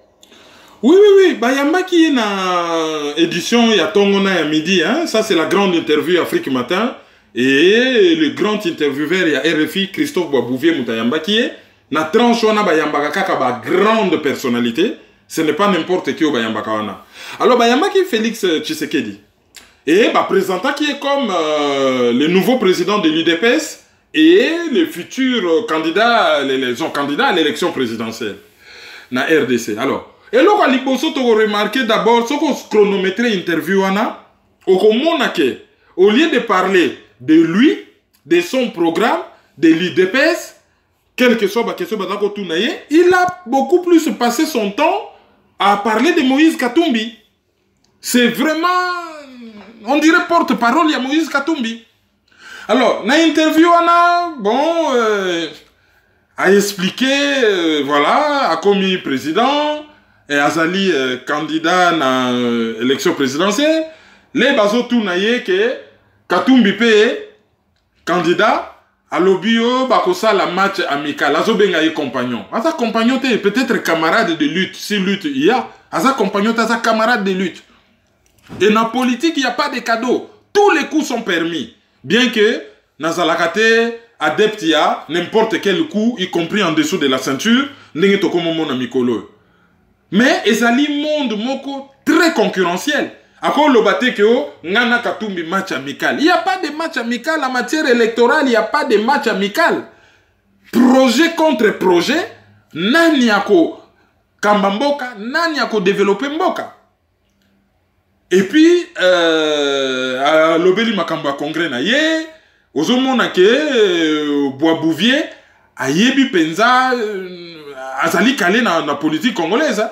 Oui. Bayambaki na édition ya Tongona ya midi, hein? Ça c'est la grande interview Afrique Matin. Et le grand intervieweur ya RFI, Christophe Boisbouvier Moutayambaki, na tranche wana bayambaka kaka ba grande personnalité. Ce n'est pas n'importe qui au bayambaka wana. Alors bayambaki Félix Tshisekedi. Et présentant qui est comme le nouveau président de l'IDPS et les futurs candidats, les candidats à l'élection présidentielle na RDC. Alors, et là, on a remarqué d'abord, ce qu'on chronométrait l'interview, au lieu de parler de lui, de son programme, de l'IDPS, quelle que soit la question, il a beaucoup plus passé son temps à parler de Moïse Katumbi. C'est vraiment, on dirait porte-parole, il y a Moïse Katumbi. Alors, dans l'interview, a expliqué, voilà, a commis président, et Azali candidat à l'élection présidentielle, les bazo tout naïe que Katumbi paye candidat à l'obio bakosa la match amical, azo bengaye compagnon. Asa compagnon te peut-être camarade de lutte, si lutte il y a, asa compagnon te asa camarade de lutte. Et dans la politique, il n'y a pas de cadeau. Tous les coups sont permis. Bien que Nazalakate adepte ya n'importe quel coup, y compris en dessous de la ceinture, n'engue toko mon amicolo. Mais ezali monde moko très concurrentiel. Ako lobate ke o ngana Katumbi match amical. Il n'y a pas de match amical en matière électorale, il n'y a pas de match amical. Projet contre projet, nani yako kamba mboka, nani yako développer mboka. Et puis lobeli makambo congrès na ye, ozomona ke Boisbouvier ayebi penza azali calé na politique congolaise,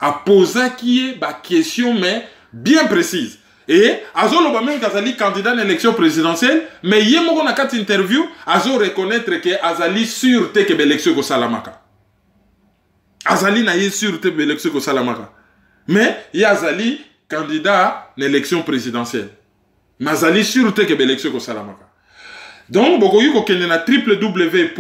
a posé qui est ba question mais bien précise. Et Azolo ba même Azali candidat à l'élection présidentielle, mais yemoko na kat interview, Azo reconnaître que Azali sûr te que l'élection ko salamaka. Azali na yé sûr te l'élection ko salamaka. Mais y Azali candidat à l'élection présidentielle. Mais Azali sûr te que l'élection ko salamaka. Donc, boko yuko kende na www.rfi.fr,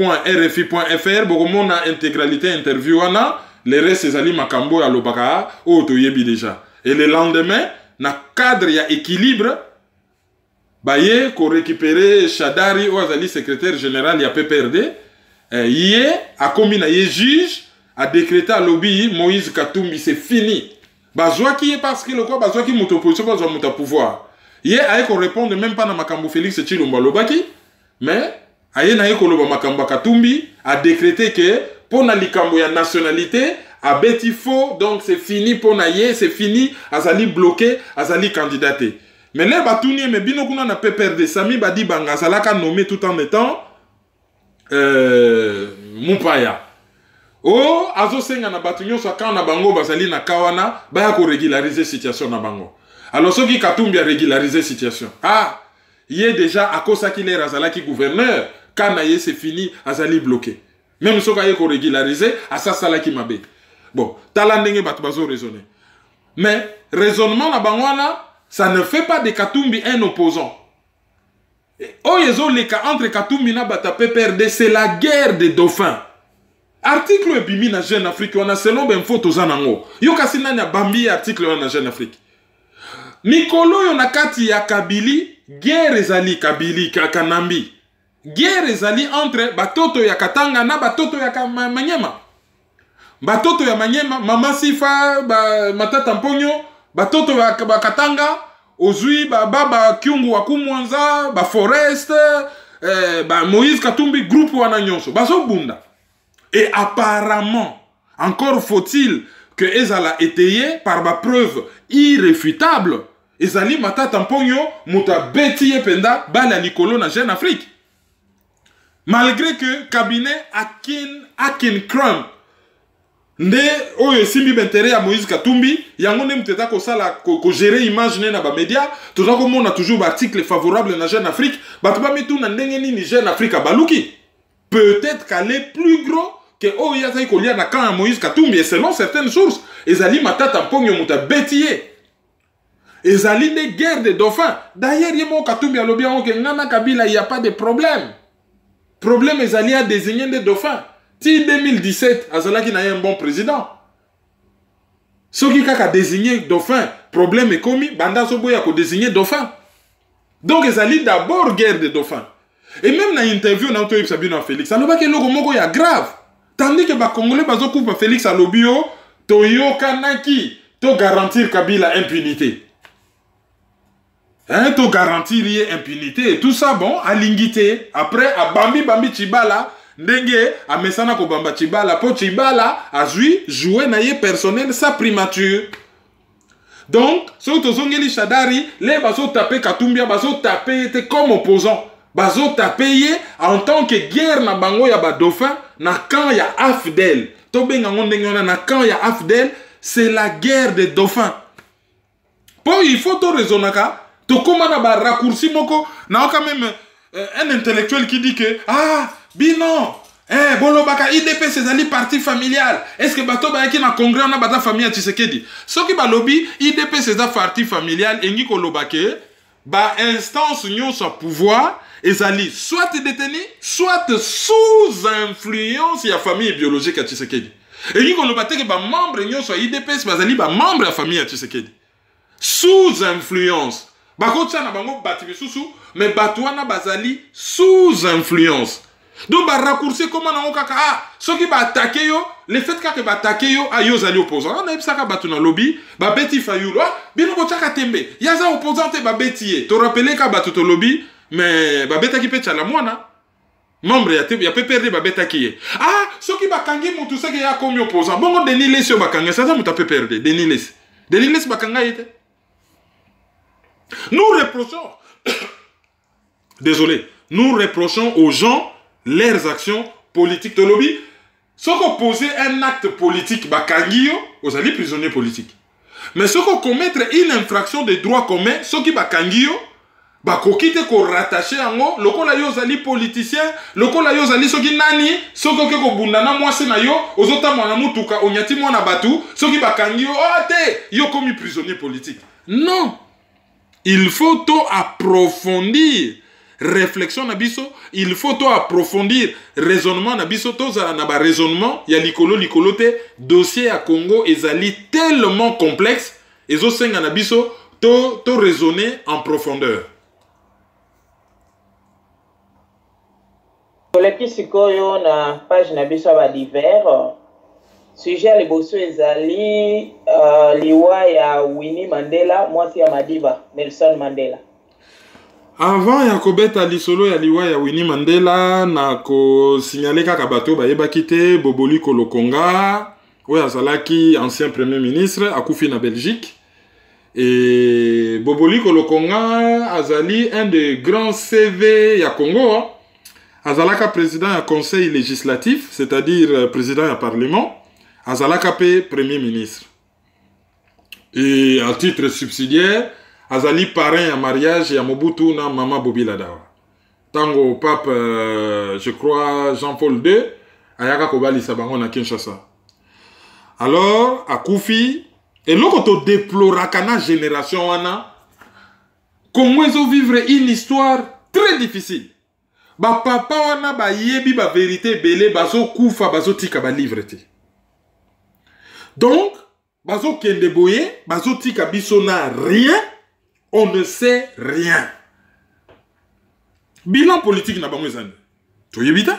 boko mona intégralité interview ana, le reste Azali makambo ya lobaka, o to yebi déjà. Et le lendemain, na cadre ya équilibre, baye ko récupérer Shadari ou Azali secrétaire général ya PPRD, yé a commis na yé juge, a décrété à lobby Moïse Katumbi, c'est fini. Bazwa qui est parce que le quoi, bazwa qui monte opposition, bazwa monte pouvoir. Yé a ko répondre même pas na makambo Félix Tshilombo lobaki, mais aye na ko loba makambo Katumbi a décrété que pour na likambo ya nationalité a beti faux, donc c'est fini pour naye, c'est fini, azali bloqué, azali candidaté. Mais là, batouni, mais bino kuna na PPRD, Sami Badi Banga, azalaka nommé tout en étant Mupaya. Oh, azo senga na batunyo so quand na bango bazali na kawana, baya ko régulariser situation na bango. Alors ceux qui Katumbi a régularisé situation. Ah, il est déjà à cause qu'il est azalaki gouverneur, quand naye c'est fini, azali bloqué. Même ceux qui a régularisé, à ça salaki mabe. Bon, talandenge batbazo raisonner. Mais raisonnement na bangwana, ça ne fait pas de Katumbi un opposant. Oh yezo le cas entre Katumbi na bata PPRD, c'est la guerre des dauphins. Article bimi na Jeune Afrique, on a selon ben photo zanango. Yo kasina na bambi article na Jeune Afrique. Mikolo yo nakati ya Kabili, guerre ezali Kabili Kanambi. Guerre ezali entre batoto ya Katanga na batoto ya Manyema. Batoto ya Manyema, Mama Sifa, Matata Mponyo, batoto ya Katanga, Ozui, Baba Kyungu Wakumwanza, Forest, Moïse Katumbi, groupe Wananyonso, Baso Bunda. Et apparemment, encore faut-il que Ezala étayé par ma preuve irréfutable, Ezali Matata Mponyo, Mouta Betiye Penda, Bala Nikolo na Jeune Afrique. Malgré que cabinet Akin Kram, nde oyo simbi bentere ya Moïse Katumbi yango ne muteta ko sala ko gérer image ne na ba média toza ko mona toujours ba article favorable na Jeune Afrique batu ba mitu na ndenge ni Jeune Afrique baluki peut-être qu'elle est plus gros que oyo ya ko lia na kan Moïse Katumbi et selon certaines sources ezali Matata Mponyo muta betiye ezali des guerres de dauphins d'ailleurs yemo Katumbi alobi yango ke ngana Kabila il y a pas de problème ezali a désigner des dauphins. Si 2017, Azalaki n'a un bon président. Ceux qui a désigné dauphin, problème est commis, Banda Soboya a désigné dauphin. Donc, ils allaient d'abord guerre des dauphins. Et même dans l'interview, on a entendu Sabina Félix, ça ne va pas que le grave. Tandis que les Congolais, ils ont Félix à l'obio, Toyo Kanaki, to garantir Kabila impunité. Hein, to garantir impunité. Et tout ça, bon, à l'ingité. Après, à Bambi Chibala, ndenge a mesana ko bamba Chibala po Chibala a joué na ye personnel sa primature. Donc so to zongeli Shadari les baso taper Katumbi baso taper était comme opposant. Baso taper en tant que guerre na bango ya ba dauphin na quand ya Afdel. To benga ndenge na quand ya Afdel, c'est la guerre des dauphins. Po il faut to raisonnaka to komana ba raccourci moko na quand même un intellectuel qui dit que ah Binon, Bolobaka, IDP, c'est un parti familial. Est-ce que Bato Bayaki na congrès na bata famille à Tshisekedi? Ce qui ba lobby, IDP, c'est un parti familial, et Niko Lobake, ba instance union sur pouvoir, et zali soit détenu, soit sous influence de la famille biologique à Tshisekedi. Et Niko Lobake, ba membre union sur IDP, c'est zali ba membre de la famille à Tshisekedi. Sous influence. Bakotsa na bango batibi susu, mais Batouana bazali sous influence. Donc, bah, raccourci comment on a ceux qui va attaquer yo, le fait que va attaquer yo, a yo zali opposant. On a eu ça qui battu dans lobby, bah beti fayou là, bien on va tembe. Yaza opposant te bah betiye. Tu rappelles qu'à battu ton lobby, mais bah beta qui peut la moina. Membre ya peut perdre bah beta qui est. Ah, ceux qui va kangi mon tout ça qui a comme opposant. Bon on dénile sur bah kanga, ça ça peut perdre. Dénile bah kanga était. Nous reprochons. Désolé, nous reprochons aux gens leurs actions politiques de lobby. Si vous posez un acte politique, vous allez prisonnier politique. Mais si vous commettre une infraction des droits communs, ceux qui bakangio, bakokite ko rattaché ango, lokola yo zali politicien, lokola yo zali soki nani, soko ke ko bundana mwase na yo, ozota mwana mutuka, onyati mwana batu, soki bakangio, oh te, yo komi prisonnier politique. Non. Il faut tout approfondir. Réflexion na biso, il faut tout approfondir. Raisonnement na biso, tout ça na ba raisonnement, ya likolo te, dossier à Congo ezali tellement complexe, ezo senga na biso, tout raisonner en profondeur. Koleki sikoyo na page na biso ba divers. Sujet les bosso ezali liwa ya Winnie Mandela, mwasi ya Madiba, Nelson Mandela. Avant ya kobeta lisolo ya liwa ya Winnie Mandela, na ko signaler kaka bato bayebaki te Boboli Kolokonga, oyo azalaki ancien premier ministre, akufi na Belgique. Et Boboli Kolokonga azali un des grands CV ya Congo. Azalaka président ya conseil législatif, c'est-à-dire président ya parlement. Azalaka pe premier ministre. Et à titre subsidiaire, azali parrain à mariage et à Mobutu na Mama Bobila Dawa. Tango pape, je crois, Jean-Paul II, ayaka kobali sabango na Kinshasa. Alors, à Koufi, et l'autre déploraka na génération wana, Congo ezo vivre une histoire très difficile. Ba papa wana ba yebi ba vérité belé, bazo koufa, bazo tika ba livre te. Donc, bazo kende boye, bazo tika biso na rien, on ne sait rien. Bilan politique na bango ezani. Toyebita?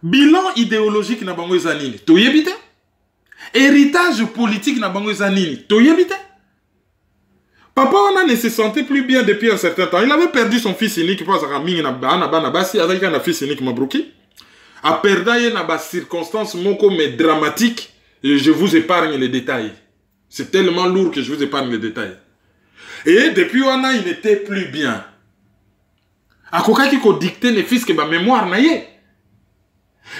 Bilan idéologique na bango ezani. Toyebita? Héritage politique na bango ezani. Toyebita? Papa on ne se sentait plus bien depuis un certain temps. Il avait perdu son fils unique parce que na bana basi avec un fils unique Mabrouki. A perdu na ba circonstances moko mais dramatiques. Je vous épargne les détails. C'est tellement lourd que je vous épargne les détails. Et depuis wana il n'était plus bien. Akokaki ko dicter les fils que ba mémoire na ye.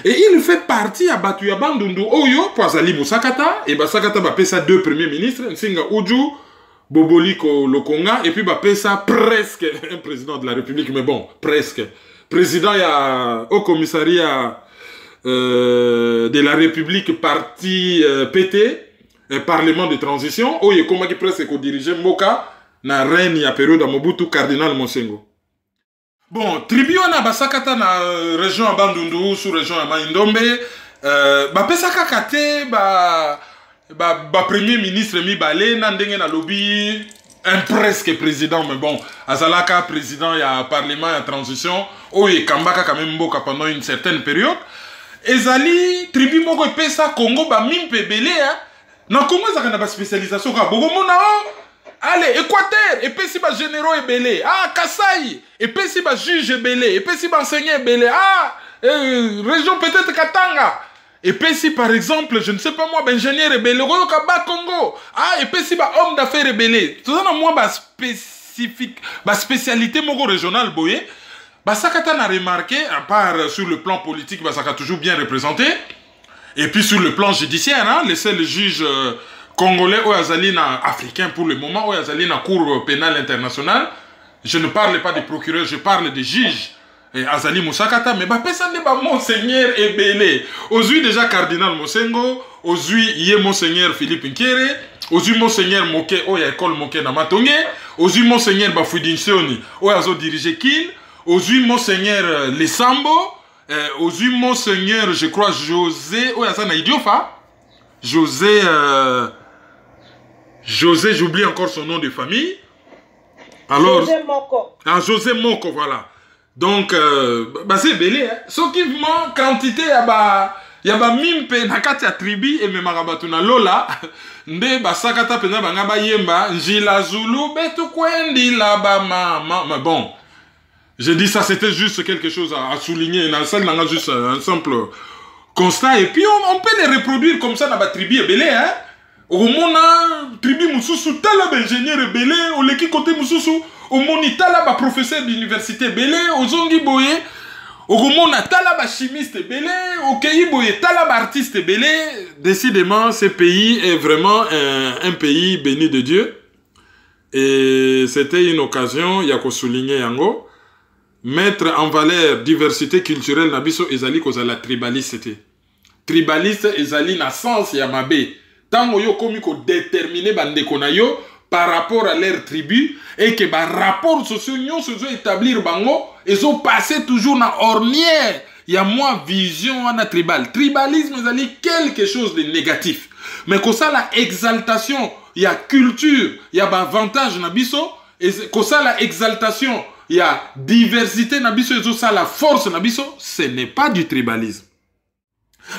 Et il fait partie à Batuya Bandundu Oyo Poazali Musakata et Basakata ba pesa deux premiers ministres Nsinga Uju Boboli Kolokonga et puis ba pesa presque un président de la République mais bon presque président au commissariat de la République parti PT Parlement de transition Oyo Koma qui presque ko diriger Moka na reine ya période à Mobutu cardinal Monsengo. Bon, tribu wana basakata na région ya Bandundu sous région ya Maindombe ba pesaka kate ba premier ministre mibale na ndenge na lobby un presque président mais bon azalaka président ya parlement ya transition oye kambaka quand même mboka pendant une certaine période ezali tribu moko pesa Congo ba mimpe belé na Congo ezaka na ba spécialisation ka bogomona allez, Équateur, et puis si ba généraux est belé. Ah, Kasaï, et puis si ba juge est belé, et puis si ba enseignant est belé. Ah, région peut-être Katanga. Et puis si par exemple, je ne sais pas moi, ba ingénieur est belé, Royokaba Congo. Ah, et puis si ba homme d'affaires est belé. Tout ça, moi, ba spécifique, ba spécialité mogo régionale, boye. Ba Sakata n'a remarqué, à part sur le plan politique, ba Sakata toujours bien représenté. Et puis sur le plan judiciaire, hein, les seuls juges Congolais ou azalina africain pour le moment ou azalina cour pénale internationale. Je ne parle pas des procureurs, je parle des juges. Et Azali Musakata, mais bah personne n'est pas Monseigneur Ebele. Aujourd'hui déjà cardinal Mosengo, aujourd'hui yé Monseigneur Philippe Nkere, aujourd'hui Monseigneur Moke oya école Moke na Matonge, aujourd'hui Monseigneur Bafudinsoni oya azo diriger Kin, aujourd'hui Monseigneur Lesambo, aujourd'hui Monseigneur je crois José oya ça na Idiofa, José, j'oublie encore son nom de famille. Alors, José Moko. Ah, José Moko, voilà. Donc, bah c'est belé, hein. Ce qui manque quantité, il y a mimpe nakati ya tribi et me marabatuna lola. Nde ba sakata pena banga ba yemba njila zulu betu kwendi la ba mama. Mais bon, je dis ça, c'était juste quelque chose à souligner. Dans ça, n'a juste un simple constat. Et puis, on peut les reproduire comme ça dans la tribu et belé, hein. Au mona tribu mususu tala ingénieur belé au leki côté mususu au monita là ba professeur d'université belé au zongi boye Okomona tala ba chimiste belé, okeyiboye tala ba artiste belé. Décidément, ce pays est vraiment un pays béni de Dieu. Et c'était une occasion, yako souligner yango, mettre en valeur diversité culturelle nabiso ezali kozala tribaliste. Tribaliste ezali na sens ya mabe. Tango yo komi ko déterminer bandeko na yo par rapport à leur tribu et que ba rapport sociaux nyon se établir bango ezo passer toujours na ornière ya moi vision wana tribal. Tribalisme ezali quelque chose de négatif. Mais que ça la exaltation ya culture ya ba avantage na biso et que ça la exaltation ya diversité na biso ezo ça la force na biso, ce n'est pas du tribalisme.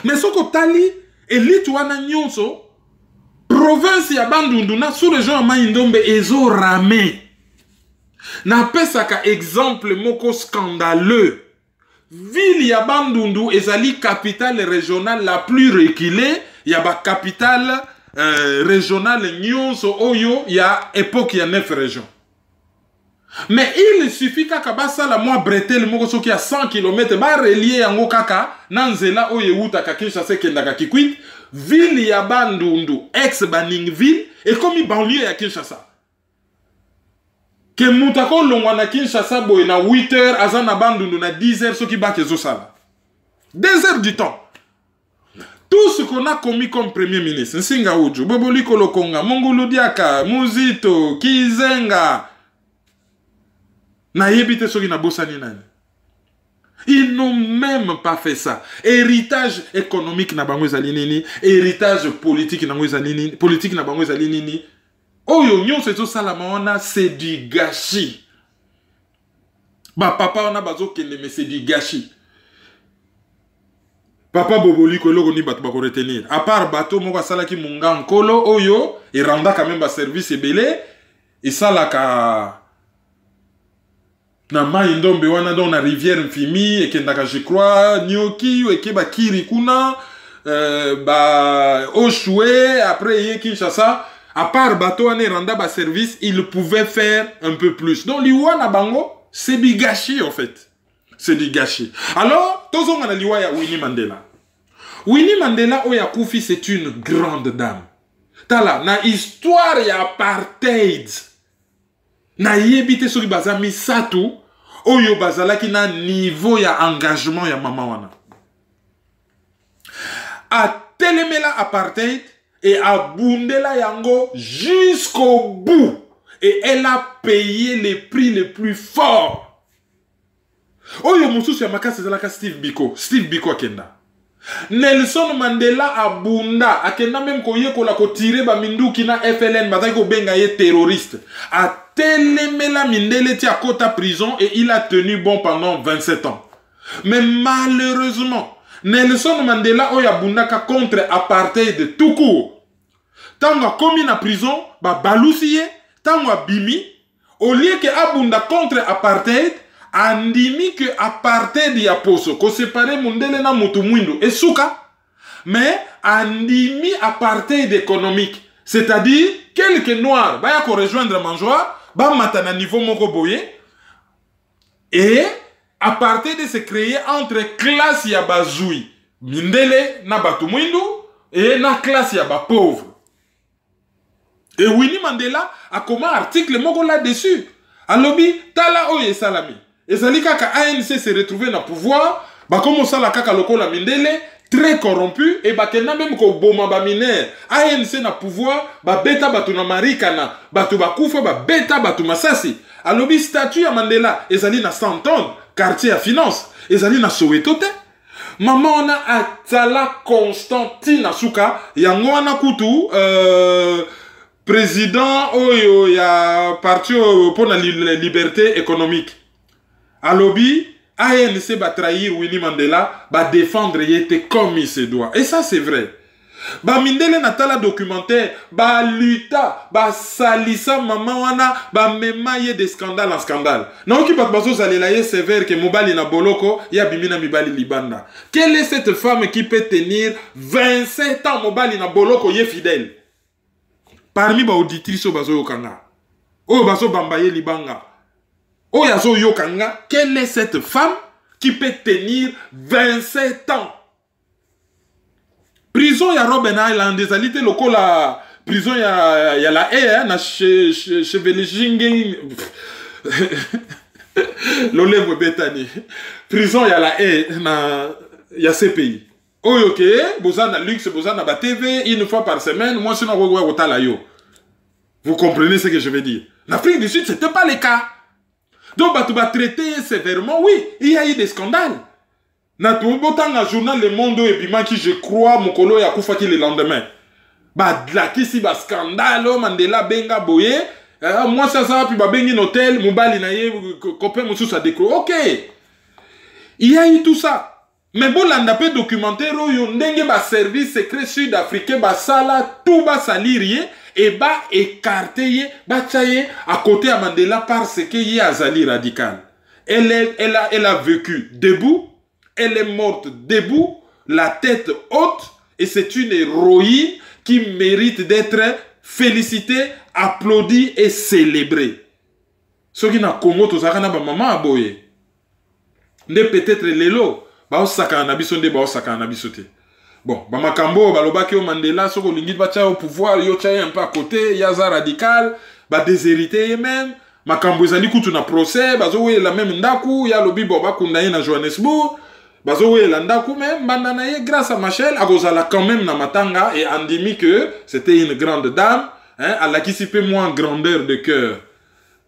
Mais ce que tali elite wana nyonso province ya Bandundu na sous-région ya Mai-Ndombe ezo rame. Na pesaka exemple moko scandaleux. Ville ya Bandundu ezali capitale régionale la plus reculée, ya ba capitale régionale nyonso oyo ya époque ya 9 régions. Mais il suffit kaka basala moi bretelle moko soki à 100 km ba relier yango kaka na nzela oyo euta Kinshasa kendaka Kikwit. Ville ya Bandundu, ex-Baningville, et comme il banlieue ya Kinshasa. Que moutako longwa na Kinshasa boy na 8 heures, azana Bandundu na 10 heures, ce qui bat kezo sala. 2 heures du temps. Tout ce qu'on a commis comme premier ministre, Nsinga Uju, Boboli Kolokonga, Mongolo Diaka, Muzito, Kizenga, na yebite soki na bosani nani. Ils n'ont même pas fait ça. Héritage économique na bango ezali nini, héritage politique na bango ezali nini, politique na bango ezali nini. Oyo nyonso ezo salama wana, c'est du gâchis. Ba papa wana bazo kende mais c'est du gâchis. Papa Boboli koloko ni bato bako retenir. À part bateau moko salaki munga nkolo oyo et renda quand même ba service ebele et salaka na Mai-Ndombe wana dans la rivière Mfimi et kendaka je crois Nyoki ou eke ba Kiri kuna ba Oshwe après ye Kinshasa à part bateau ane renda ba service il pouvait faire un peu plus donc liwa na bango c'est du gâchis en fait c'est du gâchis. Alors tozonga na liwa ya Winnie Mandela. Winnie Mandela oya kufi c'est une grande dame tala na histoire ya apartheid na yebite soki baza misatu oyo bazalaki na niveau ya engagement ya mama wana a telemela apartheid et a bundela yango jusqu'au bout et elle a payé les prix les plus forts. Oyo mususu ya makasi ezalaka Steve Biko akenda. Nelson Mandela abunda akenda même koyekola ko tirer ba minduki na FLN bazaki ko benga ye terroriste a telemela mindele ti akota prison et il a tenu bon pendant 27 ans. Mais malheureusement Nelson Mandela oya bundaka contre apartheid tout court. Tango komi na prison ba balusiye tango bimi au lieu que abunda contre apartheid andimi que apartheid ya poso ko séparer mundele na mutu mwindo esuka mais andimi apartheid économique c'est-à-dire quelques noirs baya ko rejoindre manjoa ba matana niveau moko boye et apartheid se créer entre classe ya bazui mindele na batu mwindo et na classe ya ba pauvre. Et Winnie Mandela a comme article moko là-dessus alobi tala oye salami. Et ça dit que ANC s'est retrouvé dans le pouvoir, bah comme ça la kaka loko la mindele très corrompu et bah qu'elle n'a même qu'au boma ba mineur ANC na pouvoir bah beta batu na marikana batu bakufa bah beta batu masasi alobi statut ya Mandela et ça dit na 100 tonnes quartier à finance et ça dit na Soweto te maman on a atala Constantine Asuka yango wana kutu président oyo ya parti pour la liberté économique. Alobi, ANC va trahir Winnie Mandela, va défendre yete comme il se doit. Et ça c'est vrai. Ba mindele natala documentaire, ba luta, ba salisa maman wana, ba mema ye de scandale en scandale. Na oki bat bazo zalela ye sévère que mobali na boloko, ya bimina mibali libanda. Quelle est cette femme qui peut tenir 27 ans mobali na boloko ye fidèle? Parmi ba auditrice o bazo yokanga. O bazo bambaye libanga. Oyazo yokanga, quelle est cette femme qui peut tenir 27 ans. Prison ya Robben Island, des alités locaux la prison ya la haie, na Cheveligingen. L'olève betani. Prison ya la haie, na ya ces pays. Oh ok, bozana luxe, bozana ba TV, une fois par semaine, moi sinon otala yo. Vous comprenez ce que je veux dire? En Afrique du Sud, c'était pas le cas. Donc, tu vas traiter sévèrement, oui, il y a eu des scandales. Dans le journal Le Monde et puis qui je crois mon colo ya koufaki le lendemain. Bah la kisi ba scandale Mandela benga boye. Moi ça puis ba bengi hôtel mobali na ye copain musu sa décro. OK. Il y a eu tout ça. Mais bon landa pe documentaire yo ndenge ba service secret sud-africain ba sala tout ba salir et ba écarté ba tchaye à côté à Mandela parce que y a Azali radical. Elle a vécu debout. Elle est morte debout, la tête haute, et c'est une héroïne qui mérite d'être félicitée, applaudie et célébrée. Ce qui n'a Congo, tout ça, maman a boyé. Ne peut-être l'élo, ba osaka anabisonde, ba osaka anabisote. Bon, ba makambo, ba lobaki o Mandela, ce qu'on lingit bacha au pouvoir, yo tchaye un peu à côté, yaza radical, ba déshérité même, makambo ezali kutu na procès, ba zo la même ndaku, ya lobi boba kundaye na Johannesburg. Bazowe landaku même bandanaye grâce à Machel agozala quand même na matanga et andimi que c'était une grande dame hein à la qui s'y peut moins grandeur de cœur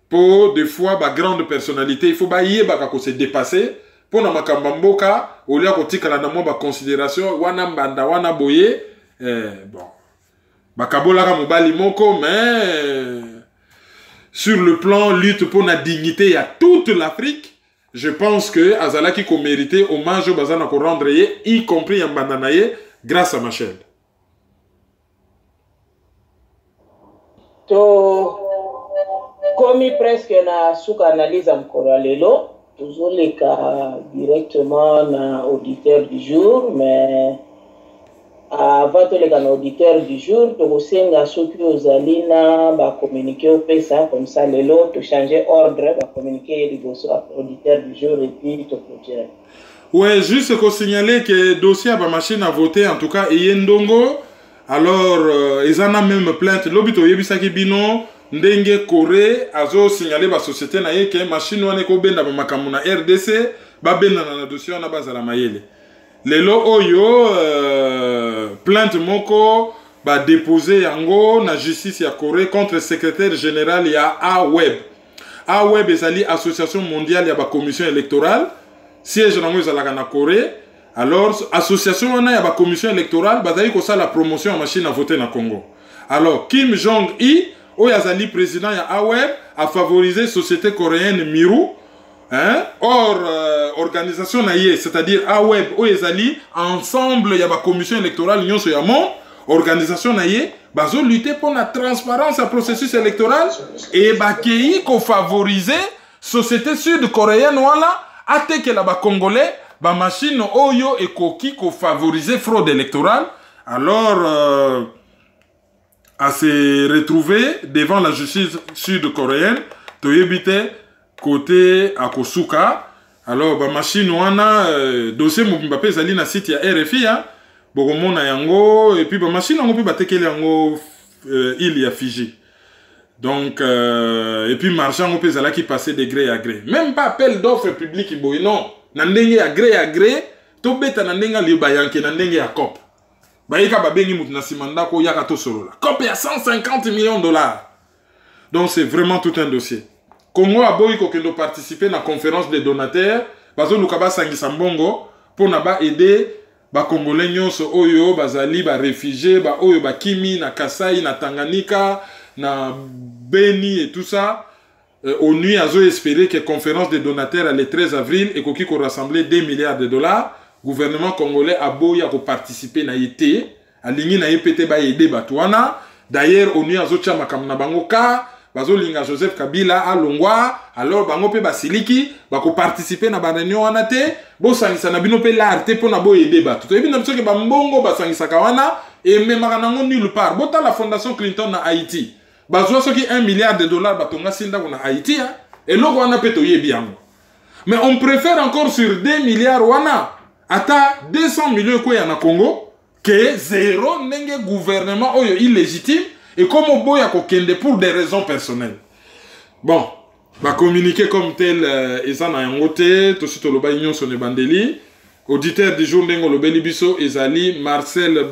pour des fois ba grande personnalité il faut ba yeba ka ko se dépasser pour na makambamboka au lieu ko tikala na mo ba considération wana mbanda wana boye bon ba kabola ka mobali moko mais sur le plan lutte pour la dignité à toute l'Afrique. Je pense que Azalaki ko mérité hommage au bazana ko rendre y compris en bandanaye grâce à Machel. To komi presque na suka analyse mkora lelo toujours les cas directement na auditeur du jour mais avant tous les cas auditeurs du jour to kosenga soki ozalina ba communiquer au pesa comme ça lelo to changer ordre ba communiquer liboso auditeur du jour et puis to clôturer. Ouais, juste qu'on signaler que dossier à ma machine à voter en tout cas et ndongo alors ils en ont même plainte lobito yebisaki bino ndenge Corée azo signaler ba société na ye que machine wane ko benda ba makamu na RDC ba benda na dossier na bazala mayele. Lelo oyo plainte moko ba déposer yango na justice ya Corée contre le secrétaire général ya AWEB. AWEB ezali association mondiale ya ba commission électorale siège nango ezalaka na Corée. Alors association wana ya ba commission électorale bazali ko sala promotion ya machine à voter na Congo. Alors Kim Jong-il oyo azali président ya AWEB a favorisé société coréenne Miru. Hein? Or, organisation naïe, c'est-à-dire AWEB, Oezali, ensemble, il y a la commission électorale, l'Union Soyamon, organisation naïe, bazo lutter pour la transparence du processus électoral et qui ko favoriser société sud-coréenne voilà, atte que la congolais, ba machine oyo et koki ko favoriser fraude électorale. Alors, à se retrouver devant la justice sud-coréenne, toyebite côté à Kosuka. Alors ba machine wana dossier Mbappé zali na site ya RFI hein bokomona yango et puis ba machine yango pe batekeli yango il y a Fiji. Donc et puis marchand yango pe zala qui passait de gré à gré. Même pas appel d'offre public boy non. Na ndenge à gré to beta na ndenge li bayanke na ndenge ya COP. Ba yika ba bengi mutu na simanda ko yaka to solo la. COP ya 150 millions de dollars. Donc c'est vraiment tout un dossier. Congo a boy ko kendo participer na conférence des donateurs bazo lukaba sangisa mbongo pour na ba aider ba congolais nyonso oyo bazali ba réfugiés ba oyo ba kimi na Kasai na Tanganyika na Beni et tout ça ONU azo espérer que conférence des donateurs le 13 avril et koki ko rassembler 2 milliards de dollars gouvernement congolais a boy ko participer na été alingi na yepete ba aider batwana d'ailleurs ONU azo chama kamna bango ka bazolinga Joseph Kabila alongwa alors bango pe basiliki bako participer na bananyo wana te bo sangisa na bino pe l'arte pona bo aider bato to ebina biso ke bambongo basangisa kawana et même nango nulle part bota la fondation Clinton na Haïti bazwa soki 1 milliard de dollars batonga sinda na Haïti et loko wana pe to yebi yango Mais on préfère encore sur 2 milliards wana. Ata 200 millions quoi en Congo que zéro n'enge gouvernement oyo illégitime et comme au boya kokende pour des raisons personnelles. Bon, va communiquer comme tel ezana yangote to sito loba union son bandeli. Auditeur du jour n'engo lobeli biso ezali Marcel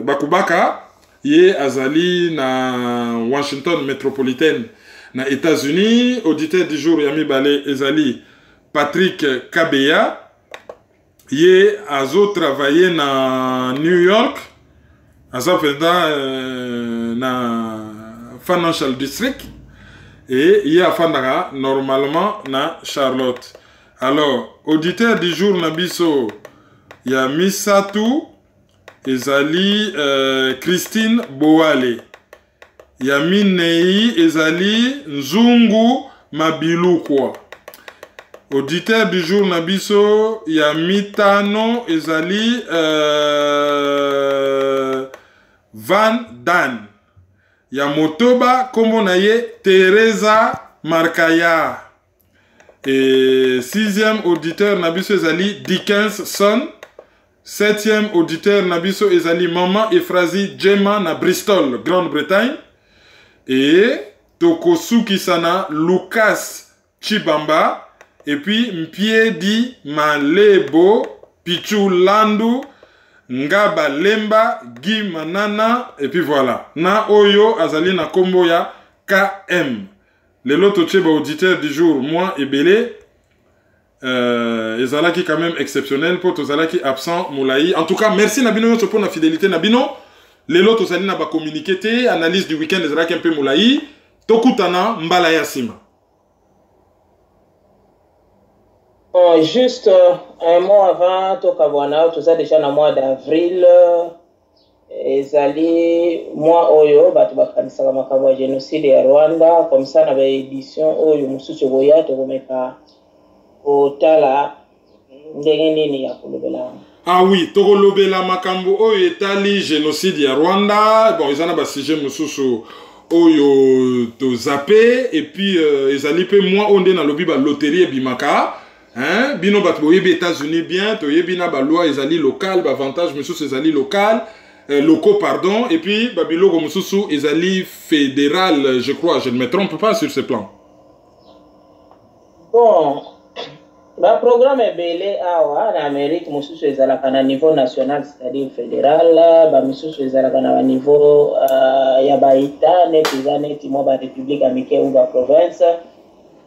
Bakubaka ye azali na Washington métropolitaine na États-Unis. Auditeur du jour yami balé ezali Patrick Kabeya ye azo travaillé na New York azo fenda na Financial District et ye afandaka normalement na Charlotte. Alors auditeur du jour na biso ya Misatu ezali Christine Boale ya Minei ezali Nzungu Mabilukwa. Auditeur du jour Nabiso, ya Mitano ezali Van Dan. Ya Motoba kombo na ye Teresa Markaya. Et 6e auditeur Nabiso ezali Dickinson. 7e auditeur Nabiso ezali Maman Efrazi Djema na Bristol, Grande-Bretagne. Et Tokosuki Sana Lucas Chibamba. Et puis Mpiedi Malebo Pichu Landu Ngaba Lemba Guy Manana. Et puis voilà. Na Oyo Azali na kombo ya KM. Les loto tcheba auditeur du jour, moi et Belé. Ezalaki quand même exceptionnel pour Tozalaki absent Moulaï. En tout cas, merci Nabino pour la fidélité Nabino. Les loto Zali na ba communiqué, analyse du week-end Ezalaki un peu Moulaï. Tokutana Mbalaya Sima. Juste un mois avant Tokabwana, tout ça déjà dans le mois d'avril, ezali mois oyo batu bakanisaka makambo ya génocide ya Rwanda, comme ça na ba édition oyo mususu boya tokomeka otala ndenge nini ya kolobela. Ah oui, tokolobela makambo oyo etali génocide ya Rwanda. Bon, ezana ba sujet mususu oyo to zappé et puis ezali pe moi onde na lobi ba loterie bimaka. Hein? Bino bat boyebi États-Unis bien, toyebi na ba loi ezali local, ba avantage mususu ezali local, locaux pardon, et puis ba biloko mususu ezali fédéral, je crois, je ne me trompe pas sur ce plan. Bon, le programme est belé en Amérique, mususu ezalaka na niveau national, c'est-à-dire fédéral, ba mususu ezalaka na niveau ya ba État, neti neti mo ba république américaine ou ba province.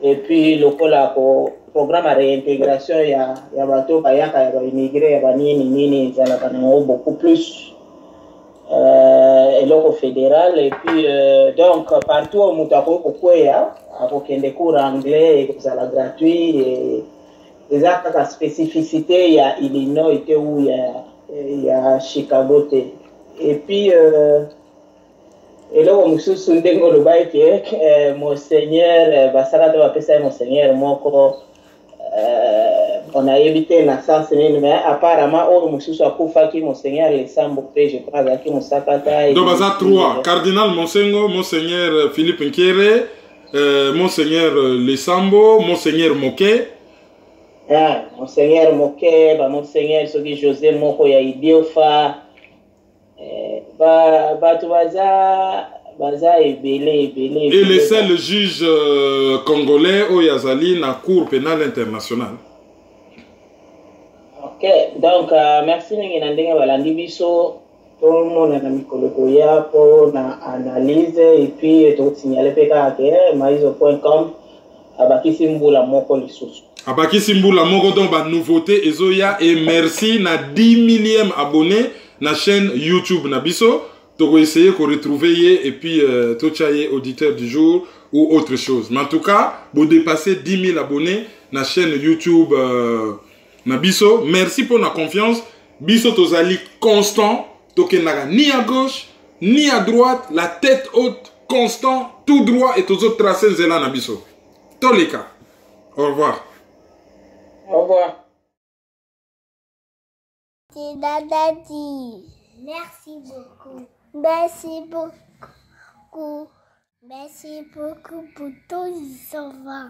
Et puis le programme de réintégration il y a bateau bayaka ya immigré ya nini ezalaka na beaucoup plus eloko fédéral. Et puis donc partout au mutako kokwea akokende cours anglais ezala gratuit et ezaka ka spécificité ya Illinois te ou ya Chicago te. Et puis et là, mususu ndengo lobai ke monseigneur basaka to apesa monseigneur moko on a évité na sens mais apparemment au mususu akufa ki monseigneur Lesambo pe je crois que musakata donc baza 3 cardinal Monsengo, monseigneur Philippe Nkere, monseigneur Lesambo, monseigneur Moke. Ah, monseigneur Moke, ba monseigneur soki José moko ya Idiofa. Batu baza ebele. Et le seul juge congolais au Yazali na Cour pénale internationale. Ok, donc merci ningi na ndenge balandi biso to mona na mikolo ya po na analyse et puis to signaler pe ka ke maizo.com abakisi mbula moko lisusu. Abakisi mbula moko donc ba nouveauté ezoya et merci na 10 millième abonné na chaîne YouTube na biso. Toko essayer qu'on retrouve et puis tochaye auditeur du jour ou autre chose. Mais en tout cas, vous dépassez 10 000 abonnés na chaîne YouTube na biso. Merci pour la confiance. Biso tozali constant. Tokenaka ni à gauche ni à droite, la tête haute, constant, tout droit et tous autres tracés zela na biso. Toleka. Au revoir. Au revoir. C'est Dadadi. Merci beaucoup. Merci beaucoup. Merci beaucoup pour tout, ça va.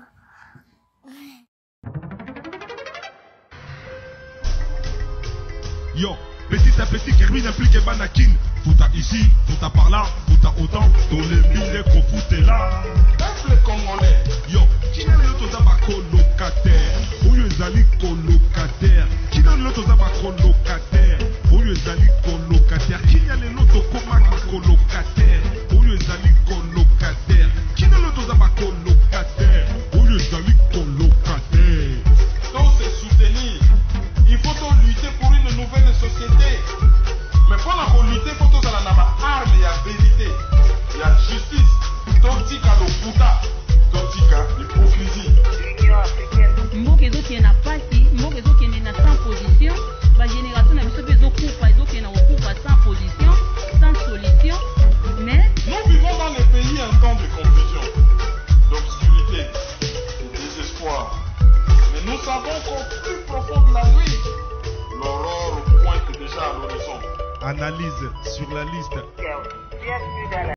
Yo, petit à petit, Kermine implique Banakin. Fouta ici, fouta par là, fouta autant. Dans les mille qu'on foutait là. Peuple congolais. Yo, qui n'a le toza ba colocataire? Oyo ezali colocataire. Qui n'a le toza ba colocataire? Oyo ezali colocataire. Qui n'a le loto koma ba colocataire? Oyo ezali colocataire. Qui n'a le toza ba colocataire? Oyo ezali colocataire. Donc c'est soutenir. Il faut lutter pour une nouvelle société. Mais pour la lutter, il faut que la arme, il y a vérité, il y a justice. Tontika le puta, tontika l'hypocrisie. Mboka qui est na parti, mboka qui est na sans position, la génération n'a pas besoin de couper, qui est na sans position, sans solution. Mais nous vivons dans les pays un temps de confusion, d'obscurité, de désespoir. Mais nous savons qu'au plus profond de la nuit, l'aurore pointe déjà à l'horizon. Analyse sur la liste. Bienvenue dans la